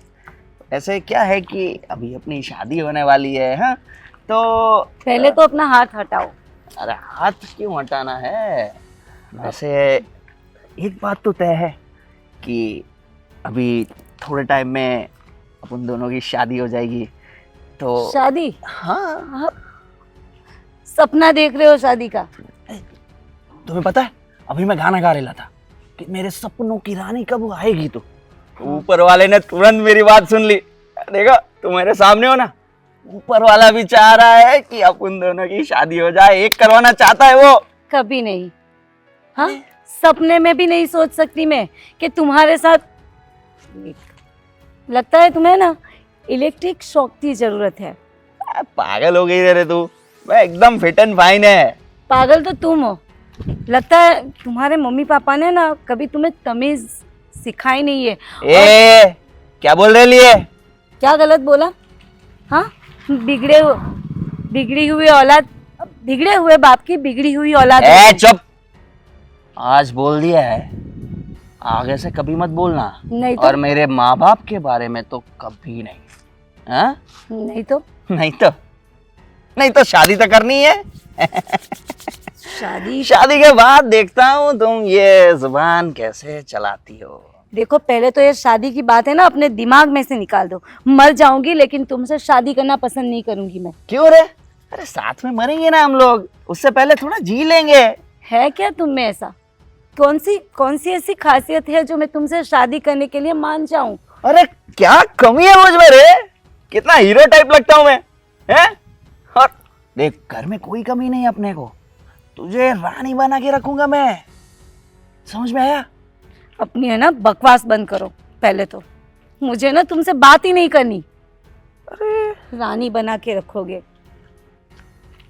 ऐसे क्या है कि अभी अपनी शादी होने वाली है, हाँ? तो पहले तो अपना हाथ हटाओ। अरे हाथ क्यों हटाना है? वैसे एक बात तो तय है कि अभी थोड़े टाइम में अपन दोनों की शादी हो जाएगी। तो शादी? हाँ, आप सपना देख रहे हो शादी का? तुम्हें पता है अभी मैं गाना गा रहा था कि मेरे सपनों की रानी कब आएगी तू। ऊपर वाले ने तुरंत मेरी बात सुन ली। देखो तुम मेरे सामने हो ना, ऊपर वाला भी चाह रहा है कि अपन दोनों की शादी हो जाए, एक करवाना चाहता है वो। कभी नहीं। हाँ, सपने में भी नहीं सोच सकती मैं कि तुम्हारे साथ। लगता है तुम्हें ना इलेक्ट्रिक शॉक की जरूरत है। पागल हो गई रे तू, मैं एकदम फिट एंड फाइन है। पागल तो तुम हो। लगता है तुम्हारे मम्मी पापा ने ना कभी तुम्हें तमीज सिखाई नहीं है। ए, क्या बोल रही है? क्या गलत बोला? हाँ, बिगड़ी हुई औलाद, बिगड़े हुए बाप की बिगड़ी हुई औलाद। ए चुप, आज बोल दिया है, आगे से कभी मत बोलना। नहीं तो? और मेरे माँ बाप के बारे में तो कभी नहीं। हाँ? नहीं तो? नहीं तो शादी तो करनी है। शादी? शादी के बाद देखता हूँ तुम ये जुबान कैसे चलाती हो। देखो, पहले तो ये शादी की बात है ना अपने दिमाग में से निकाल दो। मर जाऊंगी लेकिन तुमसे शादी करना पसंद नहीं करूंगी मैं। क्यों रे? अरे साथ में मरेंगे ना हम लोग, उससे पहले थोड़ा जी लेंगे। है क्या तुम में ऐसा? कौन सी ऐसी खासियत है जो मैं तुमसे शादी करने के लिए मान जाऊं? अरे क्या कमी है मुझ में रे? कितना हीरो टाइप लगता हूँ मैं, हैं? और देख घर में कोई कमी नहीं है अपने को, तुझे रानी बना के रखूंगा मैं, समझ में आया? अपनी है ना बकवास बंद करो पहले तो। मुझे ना तुमसे बात ही नहीं करनी। अरे रानी बना के रखोगे?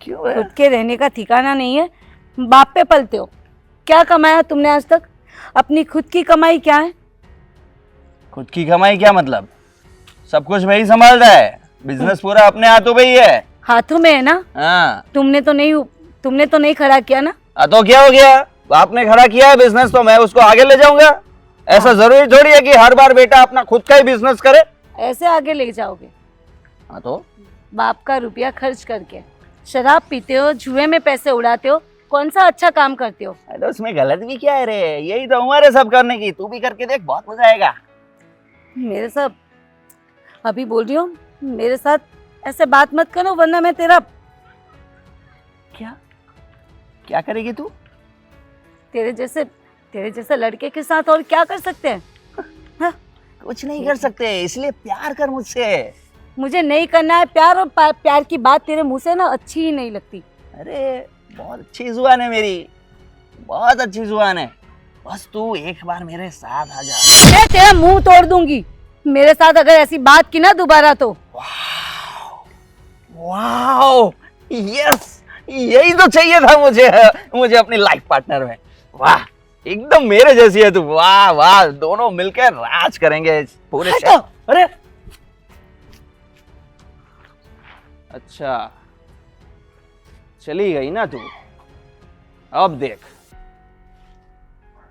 क्यों है? खुद के रहने का ठिकाना नहीं है, बाप पे पलते हो। क्या कमाया तुमने आज तक? अपनी खुद की कमाई क्या है? खुद की कमाई क्या मतलब? सब कुछ मैं ही संभालता है, बिजनेस पूरा अपने हाथों पे ही है। हाथों में है ना? हाँ। तुमने तो नहीं खड़ा किया ना? तो क्या हो गया, आपने खड़ा किया है बिजनेस तो मैं उसको आगे ले जाऊंगा। ऐसा जरूरी थोड़ी है कि हर बार बेटा अपना खुद का ही बिजनेस करे। ऐसे आगे ले जाओगे? हाँ तो बाप का रुपया खर्च करके शराब पीते हो, जुए में पैसे उड़ाते हो, कौन सा अच्छा काम करते हो? अरे उसमें गलत भी क्या है रे? यही तो उम्र है सब करने की, तू भी करके देख, बहुत मजा आएगा। मेरे साथ अभी बोल रही हूँ, मेरे साथ ऐसे बात मत करो वरना मैं तेरा क्या करेगी तू? तेरे जैसे लड़के के साथ और क्या कर सकते हैं? हाँ? कुछ नहीं कर सकते, इसलिए प्यार कर मुझसे। मुझे नहीं करना है प्यार, और प्यार की बात तेरे मुंह से ना अच्छी ही नहीं लगती। अरे बहुत अच्छी जुबान है मेरी, बहुत अच्छी जुबान है, बस तू एक बार मेरे साथ आ जा। मैं तेरा मुंह तोड़ दूंगी मेरे साथ अगर ऐसी बात की ना दोबारा तो। वाओ, यस, यही तो चाहिए था मुझे अपनी लाइफ पार्टनर में। वाह, एकदम मेरे जैसी है तू। वाह वाह, दोनों मिलकर राज करेंगे पूरे शहर। अरे अच्छा, चली गई ना तू। अब देख,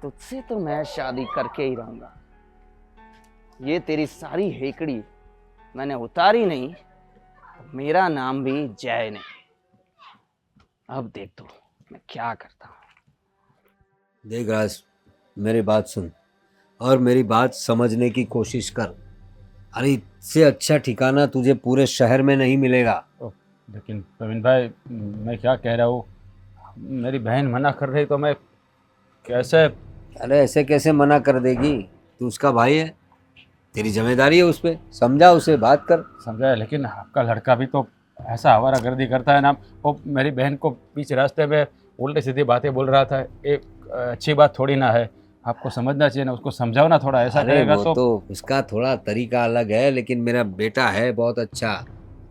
तुझसे तो मैं शादी करके ही रहूंगा। ये तेरी सारी हेकड़ी मैंने उतारी नहीं, तो मेरा नाम भी जय नहीं। अब देख तू मैं क्या करता हूं। देख राज, मेरी बात सुन और मेरी बात समझने की कोशिश कर। अरे इससे अच्छा ठिकाना तुझे पूरे शहर में नहीं मिलेगा। लेकिन प्रवीण भाई, मैं क्या कह रहा हूँ, मेरी बहन मना कर रही तो मैं कैसे? अरे ऐसे कैसे मना कर देगी? तू उसका भाई है, तेरी जिम्मेदारी है उस पर। समझा उसे, बात कर। समझा है, लेकिन आपका लड़का भी तो ऐसा आवारागर्दी करता है ना। वो मेरी बहन को बीच रास्ते में उल्टे सीधी बातें बोल रहा था। एक अच्छी बात थोड़ी ना है, आपको समझना चाहिए ना, उसको समझाओ ना थोड़ा। ऐसा अरे करेगा वो तो तो उसका थोड़ा तरीका अलग है, लेकिन मेरा बेटा है बहुत अच्छा,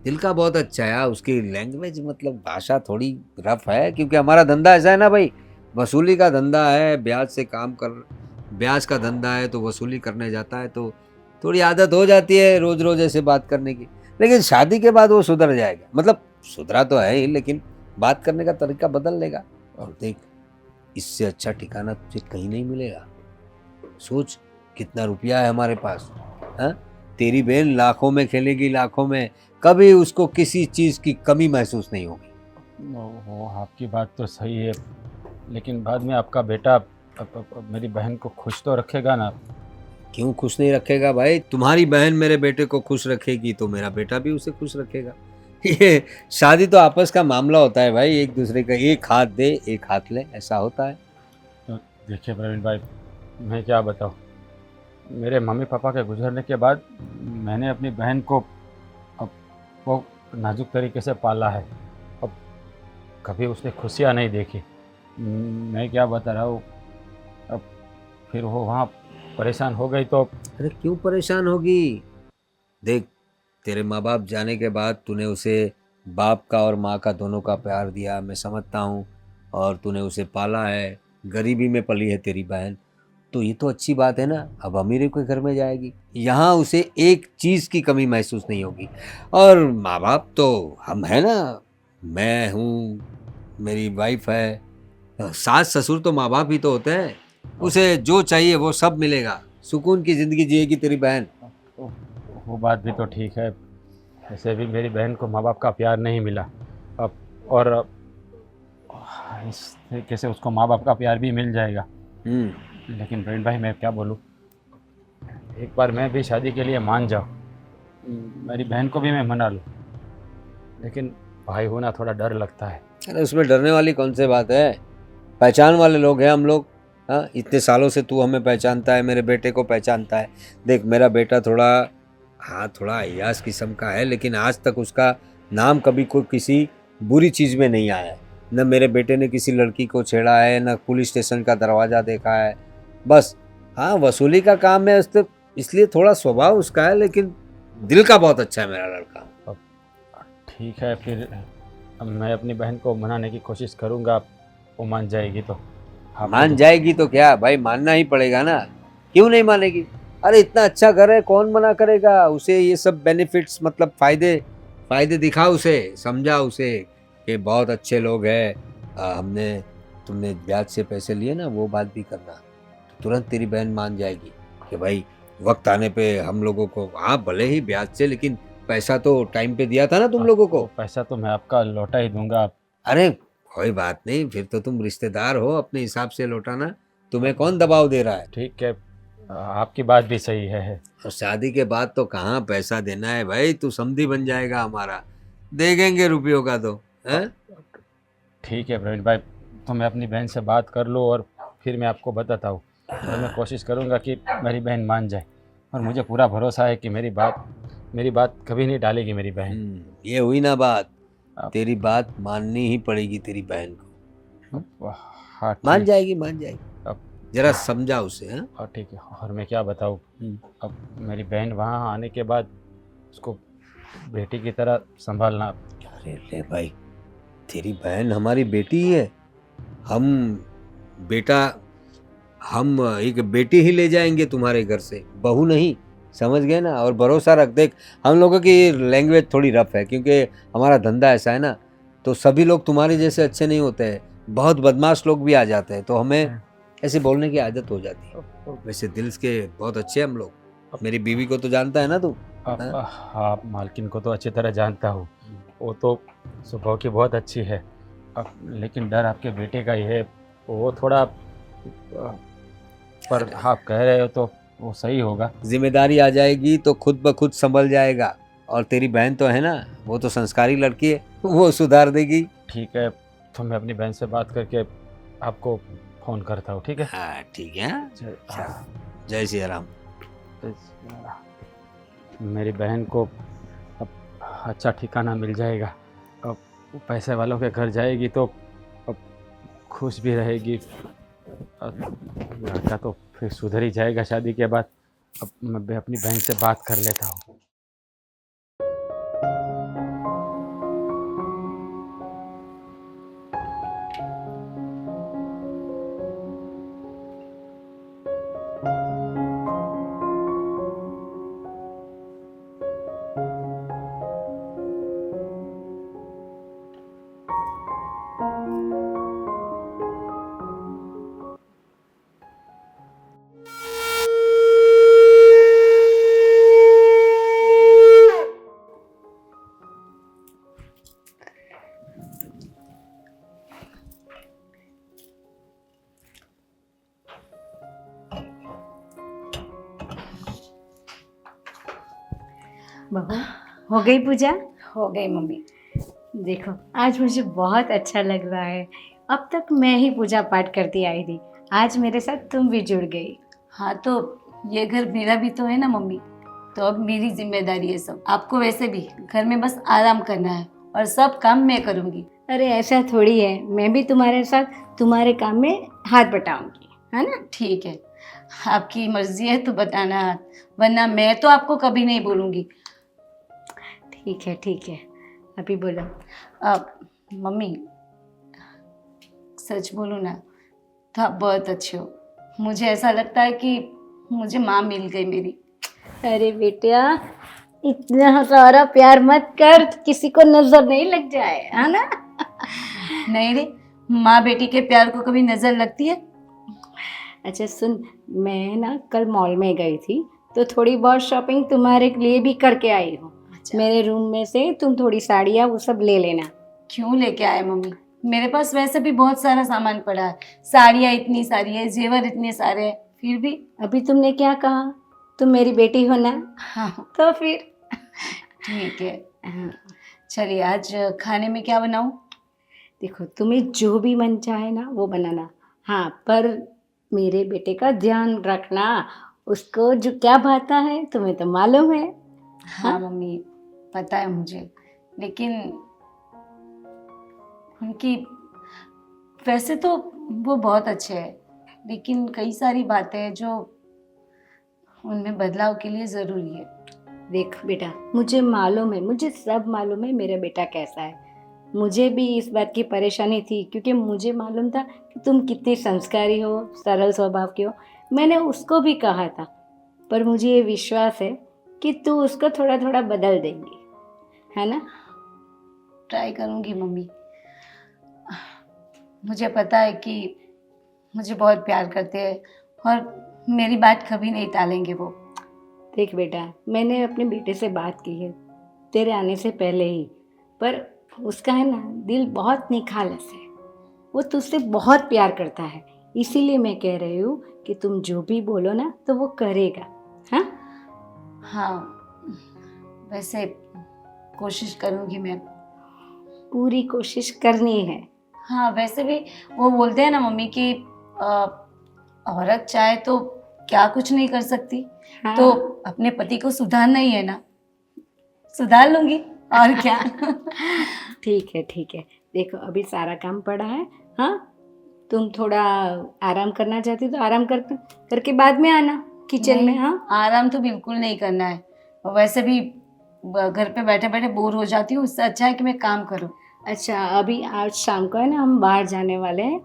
दिल का बहुत अच्छा है। उसकी लैंग्वेज मतलब भाषा थोड़ी रफ है, क्योंकि हमारा धंधा ऐसा है ना भाई, वसूली का धंधा है, ब्याज से काम कर, ब्याज का धंधा है तो वसूली करने जाता है, तो थोड़ी आदत हो जाती है रोज रोज ऐसे बात करने की। लेकिन शादी के बाद वो सुधर जाएगा, मतलब सुधरा तो है ही, लेकिन बात करने का तरीका बदल लेगा। और देख, इससे अच्छा ठिकाना तुझे कहीं नहीं मिलेगा। सोच कितना रुपया है हमारे पास। हाँ, तेरी बहन लाखों में खेलेगी, लाखों में, कभी उसको किसी चीज की कमी महसूस नहीं होगी। वो आपकी बात तो सही है, लेकिन बाद में आपका बेटा मेरी बहन को खुश तो रखेगा ना? क्यों खुश नहीं रखेगा भाई? तुम्हारी बहन मेरे बेटे को खुश रखेगी तो मेरा बेटा भी उसे खुश रखेगा। ये शादी तो आपस का मामला होता है भाई, एक दूसरे का एक हाथ दे एक हाथ ले, ऐसा होता है। तो देखिए प्रवीण भाई, मैं क्या बताऊँ, मेरे मम्मी पापा के गुजरने के बाद मैंने अपनी बहन को अब वो नाजुक तरीके से पाला है। अब कभी उसने खुशियाँ नहीं देखी। मैं क्या बता रहा हूँ, अब फिर वो वहाँ परेशान हो गई तो अरे क्यों परेशान होगी? देख, तेरे माँ बाप जाने के बाद तूने उसे बाप का और माँ का दोनों का प्यार दिया, मैं समझता हूँ, और तूने उसे पाला है, गरीबी में पली है तेरी बहन, तो ये तो अच्छी बात है ना। अब अमीरी के घर में जाएगी, यहाँ उसे एक चीज़ की कमी महसूस नहीं होगी। और माँ बाप तो हम हैं ना, मैं हूँ, मेरी वाइफ है, सास ससुर तो माँ बाप ही तो होते हैं। उसे जो चाहिए वो सब मिलेगा, सुकून की ज़िंदगी जिएगी तेरी बहन। वो बात भी तो ठीक है। ऐसे भी मेरी बहन को माँ बाप का प्यार नहीं मिला, अब और इस तरीके से उसको माँ बाप का प्यार भी मिल जाएगा। लेकिन प्रवीण भाई, मैं क्या बोलूँ, एक बार मैं भी शादी के लिए मान जाऊँ, मेरी बहन को भी मैं मना लूँ, लेकिन भाई होना थोड़ा डर लगता है। अरे उसमें डरने वाली कौन सी बात है? पहचान वाले लोग हैं हम लोग। हाँ, इतने सालों से तू हमें पहचानता है, मेरे बेटे को पहचानता है। देख, मेरा बेटा थोड़ा, हाँ थोड़ा अय्यास किस्म का है, लेकिन आज तक उसका नाम कभी कोई किसी बुरी चीज़ में नहीं आया है। न मेरे बेटे ने किसी लड़की को छेड़ा है, न पुलिस स्टेशन का दरवाज़ा देखा है। बस हाँ, वसूली का काम है उससे, इसलिए थोड़ा स्वभाव उसका है, लेकिन दिल का बहुत अच्छा है मेरा लड़का। ठीक है, फिर अब मैं अपनी बहन को मनाने की कोशिश करूँगा। वो मान जाएगी तो मान जाएगी तो क्या भाई, मानना ही पड़ेगा ना, क्यों नहीं मानेगी? अरे इतना अच्छा घर है, कौन मना करेगा? उसे ये सब बेनिफिट्स, मतलब फायदे दिखा उसे, समझा उसे कि बहुत अच्छे लोग हैं। तुमने ब्याज से पैसे लिए ना, वो बात भी करना, तो तुरंत तेरी बहन मान जाएगी कि भाई वक्त आने पे हम लोगों को, हाँ भले ही ब्याज से, लेकिन पैसा तो टाइम पे दिया था ना तुम लोगों को। पैसा तो मैं आपका लौटा ही दूंगा। अरे कोई बात नहीं, फिर तो तुम रिश्तेदार हो, अपने हिसाब से लौटाना, तुम्हें कौन दबाव दे रहा है? ठीक है, आपकी बात भी सही है। और शादी के बाद तो कहाँ पैसा देना है भाई, तू समधी बन जाएगा हमारा, देखेंगे रुपयों का तो है। ठीक है प्रवीण भाई, तो मैं अपनी बहन से बात कर लूँ और फिर मैं आपको बताता हूँ। और मैं कोशिश करूँगा कि मेरी बहन मान जाए, और मुझे पूरा भरोसा है कि मेरी बात कभी नहीं टालेगी मेरी बहन। ये हुई ना बात, तेरी बात माननी ही पड़ेगी तेरी बहन को। हाँ, मान जाएगी। अब जरा समझा उसे। हाँ ठीक है, और मैं क्या बताऊँ, अब मेरी बहन वहाँ आने के बाद उसको बेटी की तरह संभालना। अरे ले भाई, तेरी बहन हमारी बेटी ही है। हम बेटा हम एक बेटी ही ले जाएंगे तुम्हारे घर से, बहू नहीं, समझ गए ना। और भरोसा रख, देख हम लोगों की लैंग्वेज थोड़ी रफ है क्योंकि हमारा धंधा ऐसा है ना, तो सभी लोग तुम्हारे जैसे अच्छे नहीं होते हैं, बहुत बदमाश लोग भी आ जाते हैं, तो हमें ऐसे बोलने की आदत हो जाती है। वैसे दिल के बहुत अच्छे हम लोग, मेरी बीवी को तो जानता है ना तू। हाँ, मालकिन को तो अच्छी तरह जानता हूँ, वो तो स्वभाव की बहुत अच्छी है। लेकिन डर आपके बेटे का ही है, वो थोड़ा पर आप कह रहे हो तो वो सही होगा। जिम्मेदारी आ जाएगी तो खुद ब खुद संभल जाएगा। और तेरी बहन तो है ना, वो तो संस्कारी लड़की है, वो सुधार देगी। ठीक है, तो मैं अपनी बहन से बात करके आपको फ़ोन करता हूँ, ठीक है? हाँ ठीक है। हाँ। जय सिया राम। मेरी बहन को अब अच्छा ठिकाना मिल जाएगा, अब पैसे वालों के घर जाएगी तो अब खुश भी रहेगी। लड़का तो फिर सुधर ही जाएगा शादी के बाद। अब मैं अपनी बहन से बात कर लेता हूँ। बहू, हो गई पूजा? हो गई मम्मी। देखो आज मुझे बहुत अच्छा लग रहा है। अब तक मैं ही पूजा पाठ करती आई थी, आज मेरे साथ तुम भी जुड़ गई। हाँ तो ये घर मेरा भी तो है ना मम्मी, तो अब मेरी जिम्मेदारी है सब। आपको वैसे भी घर में बस आराम करना है और सब काम मैं करूँगी। अरे ऐसा थोड़ी है, मैं भी तुम्हारे साथ तुम्हारे काम में हाथ बटाऊंगी, है ना? ठीक है, आपकी मर्जी है तो बताना हाथ, वरना मैं तो आपको कभी नहीं बोलूँगी। ठीक है, अभी बोलो। अब मम्मी सच बोलूँ ना तो आप बहुत अच्छे हो। मुझे ऐसा लगता है कि मुझे माँ मिल गई मेरी। अरे बेटा, इतना सारा प्यार मत कर, किसी को नजर नहीं लग जाए, है ना? नहीं रे, माँ बेटी के प्यार को कभी नजर लगती है? अच्छा सुन, मैं ना कल मॉल में गई थी तो थोड़ी बहुत शॉपिंग तुम्हारे लिए भी करके आई हूँ। अच्छा। मेरे रूम में से तुम थोड़ी साड़ियाँ वो सब ले लेना। क्यों लेके आए मम्मी? मेरे पास वैसे भी बहुत सारा सामान पड़ा है, साड़ियाँ इतनी सारी है, जेवर इतने सारे हैं, फिर भी। अभी तुमने क्या कहा? तुम मेरी बेटी हो ना, हाँ तो फिर ठीक है। हाँ, चलिए आज खाने में क्या बनाऊँ? देखो तुम्हें जो भी मन चाहे ना वो बनाना। हाँ पर मेरे बेटे का ध्यान रखना, उसको जो क्या भाता है तुम्हें तो मालूम है। हाँ मम्मी पता है मुझे, लेकिन उनकी वैसे तो वो बहुत अच्छे हैं, लेकिन कई सारी बातें हैं जो उनमें बदलाव के लिए ज़रूरी है। देख बेटा, मुझे मालूम है, मुझे सब मालूम है मेरा बेटा कैसा है। मुझे भी इस बात की परेशानी थी क्योंकि मुझे मालूम था कि तुम कितनी संस्कारी हो, सरल स्वभाव की हो। मैंने उसको भी कहा था, पर मुझे ये विश्वास है कि तू उसको थोड़ा थोड़ा बदल देंगी, है ना? ट्राई करूँगी मम्मी। मुझे पता है कि मुझे बहुत प्यार करते हैं और मेरी बात कभी नहीं टालेंगे वो। देख बेटा, मैंने अपने बेटे से बात की है तेरे आने से पहले ही, पर उसका है ना दिल बहुत निखालस है, वो तुझसे बहुत प्यार करता है। इसीलिए मैं कह रही हूँ कि तुम जो भी बोलो ना तो वो करेगा। हाँ हाँ, वैसे कोशिश करूँगी मैं। पूरी कोशिश करनी है। हाँ वैसे भी वो बोलते हैं ना मम्मी कि औरत चाहे तो क्या कुछ नहीं कर सकती। हाँ। तो अपने पति को सुधारना ही है ना, सुधार लूंगी और क्या। ठीक है, देखो अभी सारा काम पड़ा है। हाँ तुम थोड़ा आराम करना चाहती तो आराम करके बाद में आना किचन में। हाँ आराम तो बिल्कुल नहीं करना है, और वैसे भी घर पे बैठे बैठे बोर हो जाती हूँ, उससे अच्छा है कि मैं काम करूँ। अच्छा, अभी आज शाम को है ना हम बाहर जाने वाले हैं।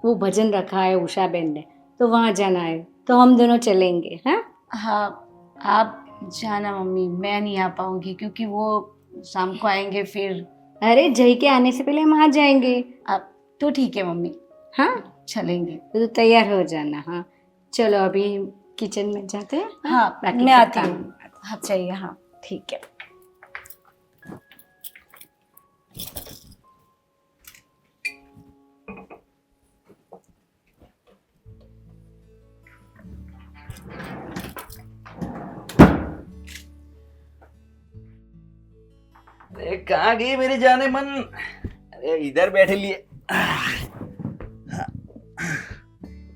वो भजन रखा है उषा बहन ने, तो वहाँ जाना है, तो हम दोनों चलेंगे। हाँ हाँ आप जाना मम्मी, मैं नहीं आ पाऊंगी क्योंकि वो शाम को आएंगे फिर। अरे जय के आने से पहले हम आ जाएंगे। आप तो ठीक है मम्मी, हाँ चलेंगे। तो तैयार हो जाना। हाँ चलो अभी किचन में जाते हैं। हाँ बाकी मैं का आती काम। हूँ। हाँ चाहिए, हाँ ठीक है। अरे कहाँ गई मेरी जाने मन? अरे इधर बैठे लिए।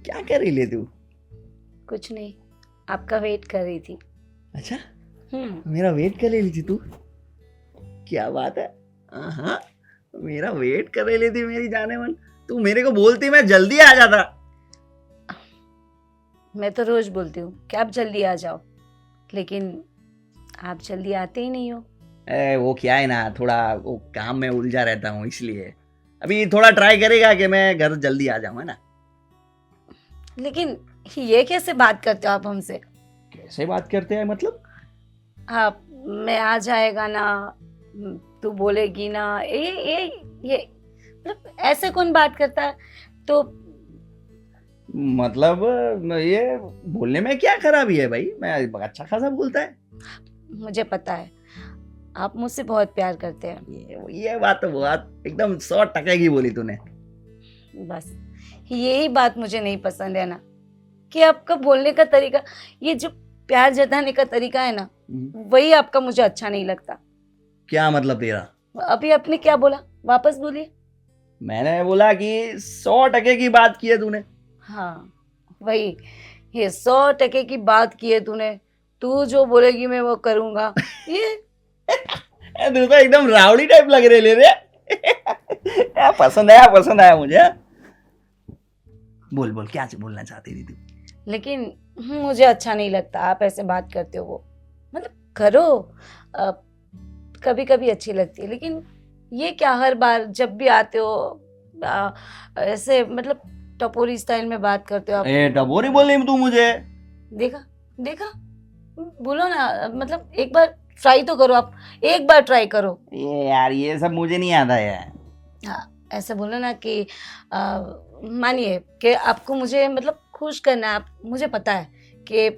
क्या कर रही ले तू? कुछ नहीं, आपका वेट कर रही थी। अच्छा, हम्म। मेरा वेट कर रही थी तू? क्या बात है। हाँ, मेरा वेट कर रही थी मेरी जाने मन। तू मेरे को बोलती मैं जल्दी आ जाता। मैं तो रोज बोलती हूँ कि आप जल्दी आ जाओ, लेकिन आप जल्दी आते ही नहीं हो। वो क्या है ना, थोड़ा वो काम में उलझा रहता हूँ इसलिए। अभी थोड़ा ट्राई करेगा कि मैं घर जल्दी आ जाऊँ, है ना? लेकिन ये कैसे बात करते हो आप हमसे? कैसे बात करते हैं मतलब? आप मैं आ जाएगा ना, तू बोलेगी ना, ये मतलब ऐसे कौन बात करता है? तो मतलब ये बोलने में क्या खराबी है भाई? मैं अच्छा खासा बोलता है। मुझे पता है आप मुझसे बहुत प्यार करते हैं। ये बात तो बहुत एकदम 100% की बोली तूने। बस यही बात मुझे नहीं पसंद है ना, कि आपका बोलने का तरीका, ये जो प्यार जताने का तरीका है ना, वही आपका मुझे अच्छा नहीं लगता। क्या मतलब तेरा? अभी आपने क्या बोला, वापस बोलिए। मैंने बोला कि 100% की बात की है तूने। हाँ वही, ये 100% की बात की है तूने, तू जो बोलेगी मैं वो करूंगा। ये तू तो एकदम रावड़ी टाइप लग रहे ले रे। पसंद आया मुझे। बोल बोल, क्या बोलना चाहती थी तू? लेकिन मुझे अच्छा नहीं लगता आप ऐसे बात करते हो। वो मतलब करो, कभी कभी अच्छी लगती है, लेकिन ये क्या हर बार जब भी आते हो ऐसे मतलब टपोरी स्टाइल में बात करते हो आप। टपोरी बोल रही तू मुझे? देखा देखा, बोलो ना, मतलब एक बार ट्राई तो करो आप, एक बार ट्राई करो। ये यार ये सब मुझे नहीं आता यार। हाँ ऐसे बोलो ना कि मानिए कि आपको मुझे मतलब खुश करना है। आप, मुझे पता है कि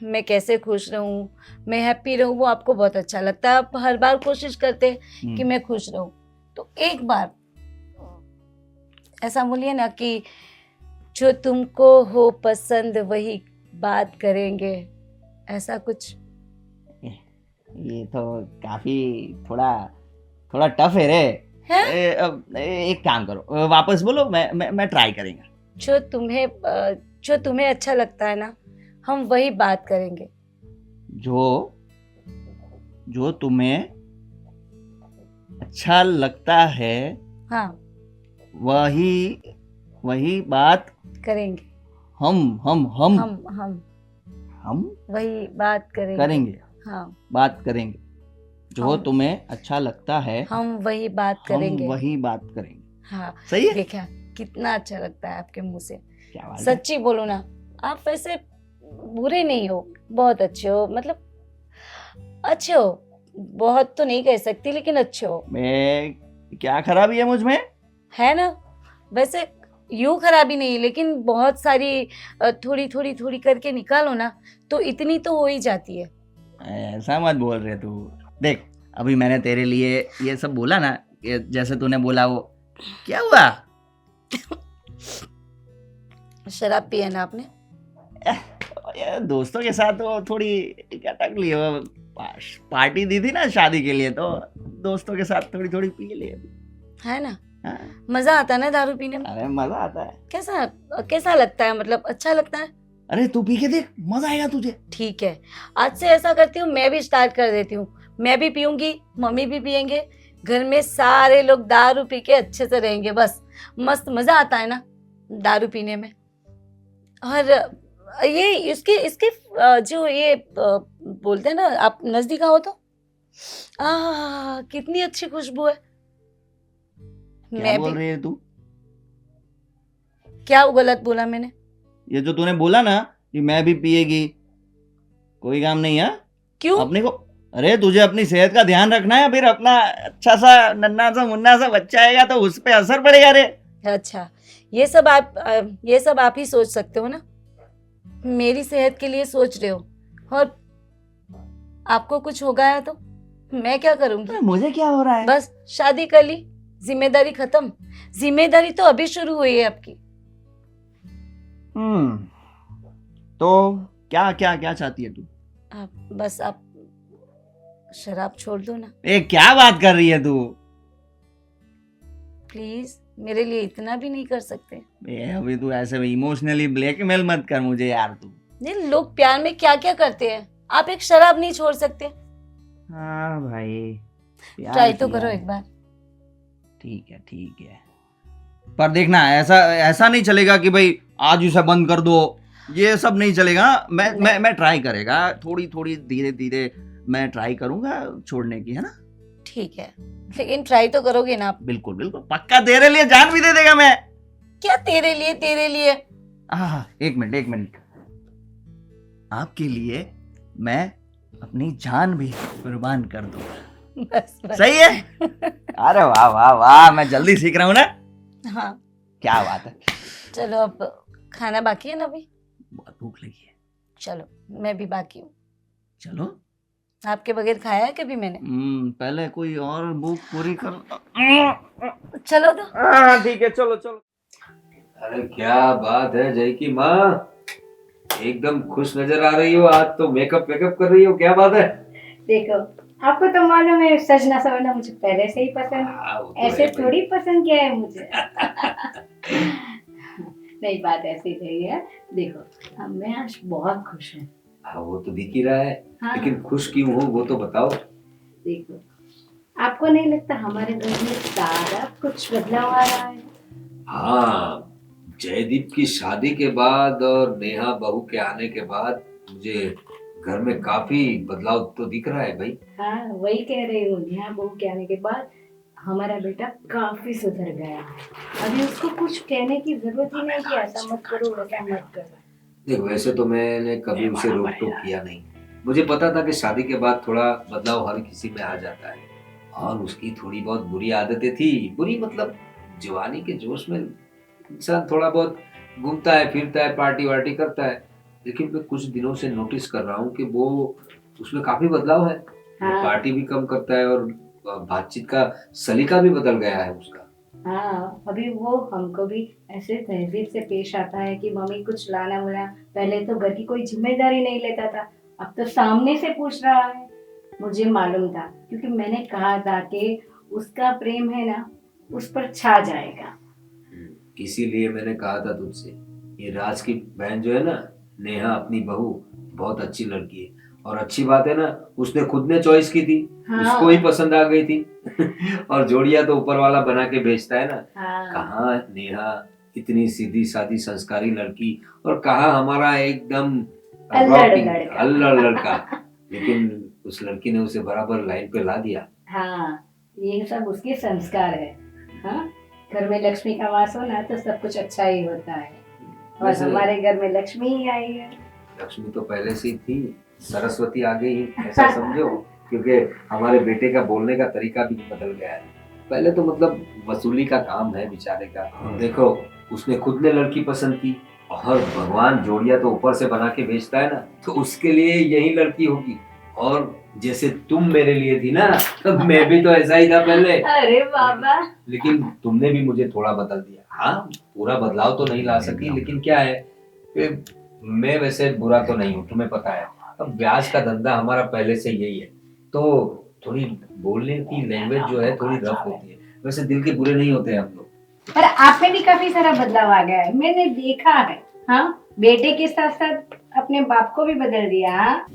मैं कैसे खुश रहूं, मैं हैप्पी रहूं, वो आपको बहुत अच्छा लगता है। आप हर बार कोशिश करते हैं कि मैं खुश रहूं, तो एक बार ऐसा बोलिए ना कि जो तुमको हो पसंद वही बात करेंगे, ऐसा कुछ। ये तो काफी थोड़ा टफ है रे। है? एक काम करो, वापस बोलो, मैं ट्राई करेंगे। जो तुम्हें अच्छा लगता है ना, हम वही बात करेंगे। जो तुम्हें अच्छा लगता है, हाँ वही बात करेंगे। हम वही बात करेंगे। हाँ बात करेंगे। जो तुम्हें अच्छा लगता है, हम वही बात हम करेंगे। वही बात करेंगे। हाँ सही है? देखा कितना अच्छा लगता है आपके मुंह से। क्या बात है? सच्ची बोलो ना, आप वैसे बुरे नहीं हो, बहुत अच्छे हो, मतलब अच्छे हो। बहुत तो नहीं कह सकती, लेकिन अच्छे हो। मैं क्या खराबी है मुझ में? है ना, वैसे यूं खराबी नहीं, लेकिन बहुत सारी थोड़ी करके निकालो ना, तो इतनी तो हो ही जाती है। ऐसा मत बोल रहे तू। देख, अभी मैंने तेरे लिए ये सब बोला ना, जैसे तूने बोला, वो क्या हुआ? शराब पिया ना आपने? ये दोस्तों के साथ वो थोड़ी अटक ली, वो पार्टी दी थी ना शादी के लिए, तो दोस्तों के साथ थोड़ी पी ली। है ना? हाँ। मजा आता है ना दारू पीने में? अरे मजा आता है। कैसा लगता है, मतलब अच्छा लगता है? अरे तू पी के देख, मजा आएगा तुझे। ठीक है, आज से ऐसा करती हूँ, मैं भी स्टार्ट कर देती हूँ। मैं भी पीऊंगी, मम्मी भी पियेंगे, घर में सारे लोग दारू पी के अच्छे से रहेंगे। बस मस्त मजा आता है ना दारू पीने में। और ये इसके जो ये बोलते हैं ना, आप नजदीक आओ तो कितनी अच्छी खुशबू है। क्या बोल रही है तू? क्या गलत बोला मैंने? ये जो तूने बोला ना कि मैं भी पिएगी, कोई काम नहीं है क्यों? अपने को। अरे तुझे अपनी सेहत का ध्यान रखना है, फिर अपना अच्छा सा नन्ना सा मुन्ना सा बच्चा आएगा तो उस पे असर पड़ेगा रे। अच्छा, ये सब आप ही सोच सकते हो ना, मेरी सेहत के लिए सोच रहे हो, और आपको कुछ हो गया तो मैं क्या करूंगी? मुझे क्या हो रहा है? बस शादी कर ली, जिम्मेदारी खत्म। जिम्मेदारी तो अभी शुरू हुई है आपकी। तो क्या क्या क्या चाहती है तू? आप शराब छोड़ दो ना ए क्या बात कर रही है तू? प्लीज, मेरे लिए इतना भी नहीं कर सकते? अभी तू ऐसे इमोशनली ब्लैकमेल मत कर मुझे यार तू। नहीं, लोग प्यार में क्या क्या करते हैं, आप एक शराब नहीं छोड़ सकते? हाँ भाई, ट्राई तो करो एक बार। ठीक है, पर देखना ऐसा नहीं चलेगा कि भाई आज उसे बंद कर दो, ये सब नहीं चलेगा। मैं ट्राई करेगा, थोड़ी धीरे धीरे मैं ट्राई करूंगा छोड़ने की, है ना? ठीक है, लेकिन ट्राई तो करोगे ना आप? बिल्कुल पक्का, तेरे लिए जान भी दे देगा मैं। क्या तेरे लिए? एक मिनट, आपके लिए मैं अपनी जान भी कुर्बान कर दूंगा। बस। सही है? अरे वाह वाह वाह, मैं जल्दी सीख रहा हूँ ना। हाँ, क्या बात है। चलो, अब खाना बाकी है ना अभी? बहुत भूख लगी है। चलो, मैं भी बाकी हूँ। चलो। आपके बगैर खाया है कभी मैंने? पहले कोई और भूख पूरी कर। चलो तो। ठीक है, चलो। अरे क्या बात है जय की माँ, एकदम खुश नजर आ रही हो आज तो, मेकअप कर रही हो, क्या बात है? देखो, आपको तो मालूम है सजना सवरना मुझे पहले से ही पसंद है, हाँ, वो तो ऐसे है भाई। थोड़ी पसंद किया है मुझे। नहीं, बात ऐसी नहीं है। देखो, अब मैं आज बहुत खुश हूँ। हाँ वो तो दिख ही रहा है, हाँ। लेकिन खुश क्यों हो वो तो बताओ। देखो, आपको नहीं लगता हमारे घर में सारा कुछ बदलाव आ रहा है? हाँ, जयदीप की शादी के बाद और नेहा बहू के आने के बाद मुझे घर में काफी बदलाव तो दिख रहा है भाई। हाँ, वही कह रही हूँ, यहाँ बहू के आने के बाद हमारा बेटा काफी सुधर गया है। अभी उसको कुछ कहने की जरूरत ही नहीं कि ऐसा मत करो, वैसा मत करो। देख, वैसे तो मैंने कभी उसे रोक टोक किया नहीं, मुझे पता था कि शादी के बाद थोड़ा बदलाव हर किसी में आ जाता है, और उसकी थोड़ी बहुत बुरी आदतें थी। बुरी मतलब जवानी के जोश में इंसान थोड़ा बहुत घूमता है, फिरता है, पार्टी वार्टी करता है, लेकिन मैं कुछ दिनों से नोटिस कर रहा हूँ कि वो उसमें काफी बदलाव है। हाँ। पार्टी भी कम करता है और बातचीत का सलीका भी बदल गया है उसका। हाँ, अभी वो हमको भी ऐसे तहजीब से पेश आता है कि मम्मी कुछ लाना वाला। पहले तो घर की कोई जिम्मेदारी नहीं लेता था, अब तो सामने से पूछ रहा है। मुझे मालूम था, क्योंकि मैंने कहा था कि उसका प्रेम है ना, उस पर छा जाएगा। इसीलिए मैंने कहा था तुझसे, ये राज की बहन जो है ना, नेहा, अपनी बहू बहुत अच्छी लड़की है, और अच्छी बात है ना, उसने खुद ने चॉइस की थी। हाँ। उसको ही पसंद आ गई थी। और जोड़िया तो ऊपर वाला बना के भेजता है ना। हाँ। कहाँ नेहा इतनी सीधी सादी संस्कारी लड़की, और कहाँ हमारा एकदम अल्लड़ लड़का। लेकिन उस लड़की ने उसे बराबर लाइन पे ला दिया। हाँ, ये सब उसके संस्कार है। हाँ, घर में लक्ष्मी का वास हो ना तो सब कुछ अच्छा ही होता है, और वैसे हमारे घर में लक्ष्मी ही आई है। लक्ष्मी तो पहले से ही थी, सरस्वती आ गई ऐसा समझो, क्योंकि हमारे बेटे का बोलने का तरीका भी बदल गया है। पहले तो मतलब वसूली का काम है बेचारे का। देखो, उसने खुद ने लड़की पसंद की, और भगवान जोड़िया तो ऊपर से बना के भेजता है ना, तो उसके लिए यही लड़की होगी। और जैसे तुम मेरे लिए थी ना, तो मैं भी तो ऐसा ही था पहले। अरे बाबा, लेकिन तुमने भी मुझे थोड़ा बदल दिया। हाँ, पूरा बदलाव तो नहीं ला सकी, लेकिन क्या है कि मैं वैसे बुरा तो नहीं हूँ, तुम्हें पता है। अब ब्याज का धंधा हमारा पहले से यही है, तो थोड़ी बोलने की लैंग्वेज जो है थोड़ी रफ होती है। वैसे दिल के बुरे नहीं होते हम लोग। पर आप में भी काफी सारा बदलाव आ गया है, मैंने देखा है। हाँ, बेटे के साथ साथ अपने बाप को भी बदल दिया। हाँ,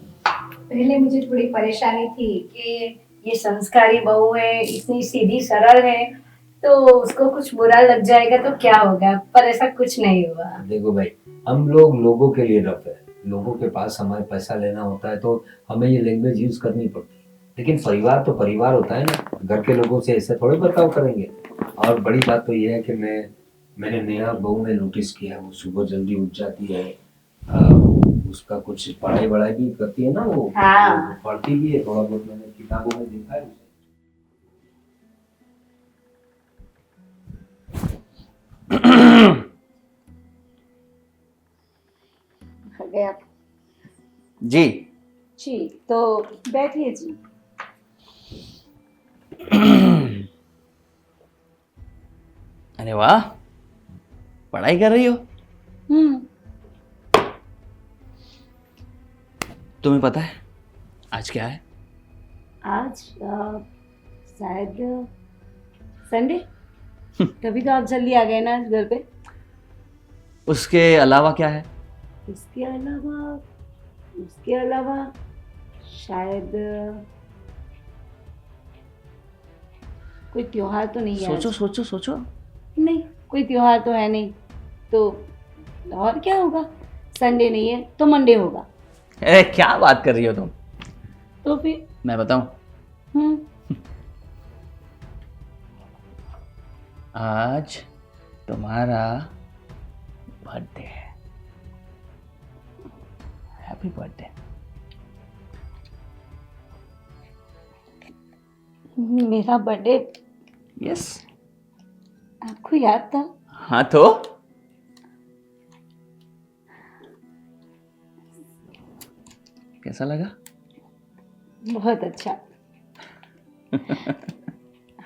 पहले मुझे थोड़ी परेशानी थी कि ये संस्कारी बहू है, इतनी सीधी सरल है, तो उसको कुछ बुरा लग जाएगा तो क्या होगा, पर ऐसा कुछ नहीं हुआ। देखो भाई, हम लोग लोगों के लिए रफ है, लोगों के पास हमारे पैसा लेना होता है तो हमें ये लैंग्वेज यूज करनी पड़ती है, लेकिन परिवार तो परिवार होता है ना, घर के लोगों से ऐसे थोड़े बर्ताव करेंगे। और बड़ी बात तो ये है कि मैं मैंने नेहा बहू में नोटिस किया है, वो सुबह जल्दी उठ जाती है। उसका कुछ पढ़ाई वढ़ाई भी करती है ना वो। हाँ। वो पढ़ती भी है थोड़ा बहुत, मैंने किताबों में देखा है उसे। आ गए आप? जी। जी, तो बैठिए जी। अरे वाह, पढ़ाई कर रही हो? हम्म। तुम्हें पता है आज क्या है? आज शायद संडे। तभी तो आप जल्दी आ गए ना आज घर पे। उसके अलावा क्या है? उसके अलावा शायद कोई त्योहार तो नहीं है सोचो आज। सोचो सोचो। नहीं, कोई त्योहार तो है नहीं, तो और क्या होगा? संडे नहीं है तो मंडे होगा। अरे क्या बात कर रही हो तुम? तो फिर मैं बताऊं? आज तुम्हारा बर्थडे है। Happy birthday. मेरा बर्थडे यस। आपको याद था? हाँ तो कैसा लगा? बहुत अच्छा।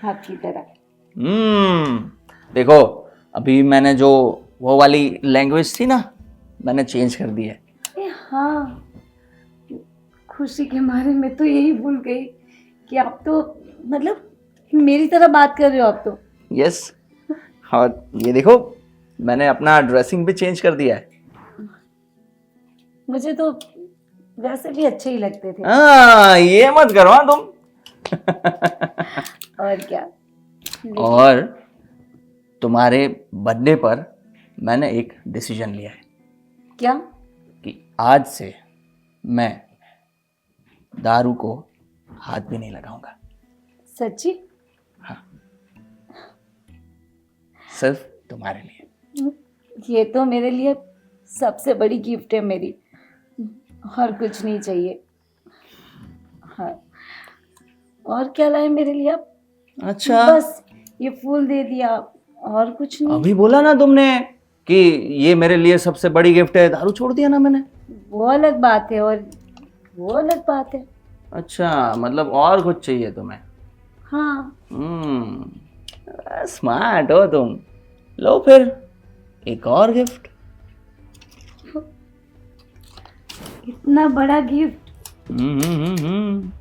आपकी तरह। देखो, अभी मैंने जो वो वाली लैंग्वेज थी ना, मैंने चेंज कर दी है। हाँ, खुशी के मारे मैं तो यही भूल गई कि आप तो मतलब मेरी तरह बात कर रहे हो आप तो। यस। और ये देखो, मैंने अपना ड्रेसिंग भी चेंज कर दिया है। मुझे तो वैसे भी अच्छे ही लगते थे। ये मत करो हाँ तुम। और क्या। और तुम्हारे बर्थडे पर मैंने एक डिसीजन लिया है क्या? कि आज से मैं दारू को हाथ भी नहीं लगाऊंगा। सच्ची? हाँ, सिर्फ तुम्हारे लिए। ये तो मेरे लिए सबसे बड़ी गिफ्ट है मेरी, और कुछ नहीं चाहिए। हाँ, और क्या लाए मेरे लिए आप? अच्छा, बस ये फूल दे दिया, और कुछ नहीं। अभी बोला ना तुमने कि ये मेरे लिए सबसे बड़ी गिफ्ट है, दारू छोड़ दिया ना मैंने। वो अलग बात है और वो अलग बात है। अच्छा, मतलब और कुछ चाहिए तुम्हें? हाँ। स्मार्ट हो तुम। लो फिर एक और गिफ्ट। इतना बड़ा गिफ्ट हम्म।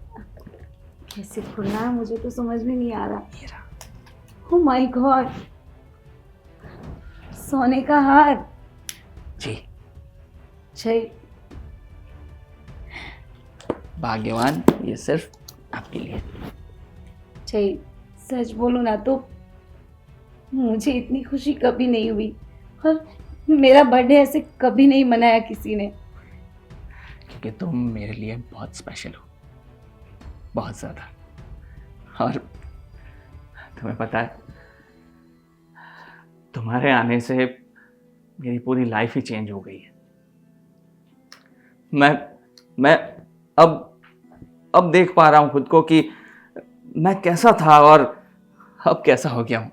कैसे खुलना है मुझे तो समझ में नहीं आ रहा। ओह माय गॉड, सोने का हार। जी। छै, भाग्यवान, ये सिर्फ आपके लिए। छै, सच बोलूं ना तो मुझे इतनी खुशी कभी नहीं हुई, और मेरा बर्थडे ऐसे कभी नहीं मनाया किसी ने। क्योंकि तुम मेरे लिए बहुत स्पेशल हो, बहुत ज़्यादा। और तुम्हें पता है, तुम्हारे आने से मेरी पूरी लाइफ ही चेंज हो गई है। मैं अब देख पा रहा हूँ खुद को कि मैं कैसा था और अब कैसा हो गया हूँ।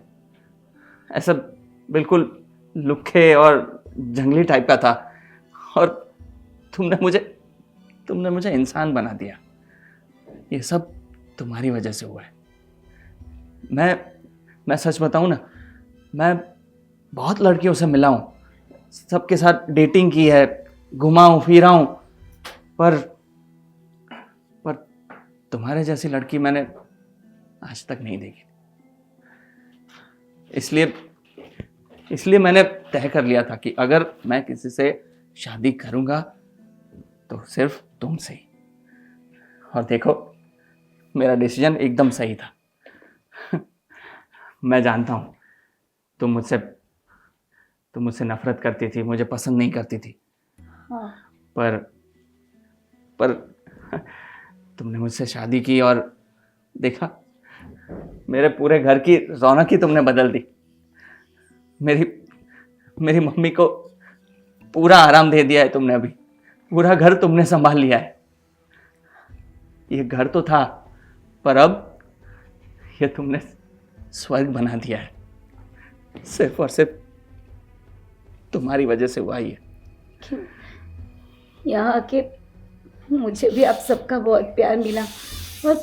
ऐसा बिल्कुल लुक्खे और जंगली टाइप का था, और तुमने मुझे इंसान बना दिया। ये सब तुम्हारी वजह से हुआ है। मैं सच बताऊं ना, मैं बहुत लड़कियों से मिला हूं, सबके साथ डेटिंग की है, घुमा हूं फिरा हूं, पर तुम्हारे जैसी लड़की मैंने आज तक नहीं देखी। इसलिए मैंने तय कर लिया था कि अगर मैं किसी से शादी करूंगा तो सिर्फ तुमसे ही। और देखो, मेरा डिसीजन एकदम सही था। मैं जानता हूँ तुम मुझसे नफरत करती थी, मुझे पसंद नहीं करती थी। हाँ। पर तुमने मुझसे शादी की और देखा, मेरे पूरे घर की रौनक ही तुमने बदल दी। मेरी मम्मी को पूरा आराम दे दिया है तुमने, अभी पूरा घर तुमने संभाल लिया है। ये घर तो था, पर अब ये तुमने स्वर्ग बना दिया है। सिर्फ और सिर्फ तुम्हारी वजह से हुआ ही है। यहाँ आके मुझे भी आप सबका बहुत प्यार मिला, और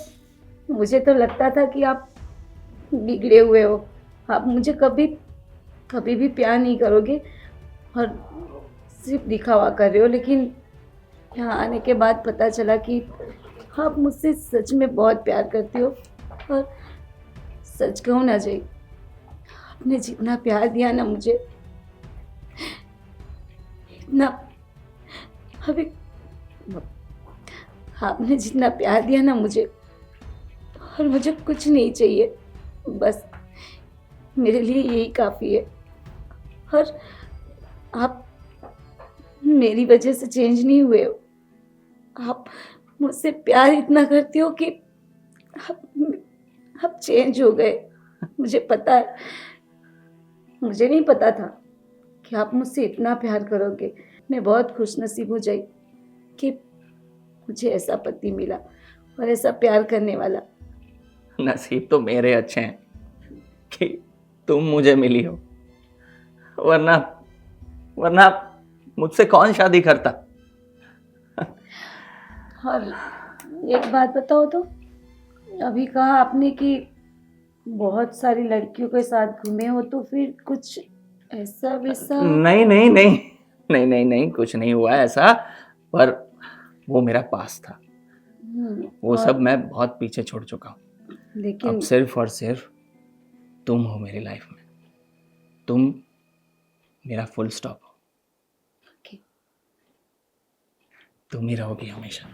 मुझे तो लगता था कि आप बिगड़े हुए हो, आप मुझे कभी भी प्यार नहीं करोगे और सिर्फ दिखावा कर रहे हो। लेकिन यहाँ आने के बाद पता चला कि आप मुझसे सच में बहुत प्यार करते हो। और सच कहूँ ना जय, आपने जितना प्यार दिया ना मुझे, इतना अभी आपने जितना प्यार दिया ना मुझे, और मुझे कुछ नहीं चाहिए, बस मेरे लिए यही काफ़ी है। और आप मेरी वजह से चेंज नहीं हुए हो, आप मुझसे प्यार इतना करते हो कि आप चेंज हो गए। मुझे पता है, मुझे नहीं पता था कि आप मुझसे इतना प्यार करोगे। मैं बहुत खुशनसीब हो जाई कि मुझे ऐसा पति मिला और ऐसा प्यार करने वाला। नसीब तो मेरे अच्छे हैं कि तुम मुझे मिली हो, वरना मुझसे कौन शादी करता। और एक बात बताओ तो, अभी कहा आपने कि बहुत सारी लड़कियों के साथ घूमे हो, तो फिर कुछ ऐसा वैसा? नहीं नहीं नहीं नहीं नहीं नहीं, कुछ नहीं हुआ ऐसा, पर वो मेरा पास था। वो सब मैं बहुत पीछे छोड़ चुका हूँ। लेकिन अब सिर्फ और सिर्फ तुम हो मेरी लाइफ में, तुम मेरा फुल स्टॉप हो। तुम ही रहोगी हमेशा।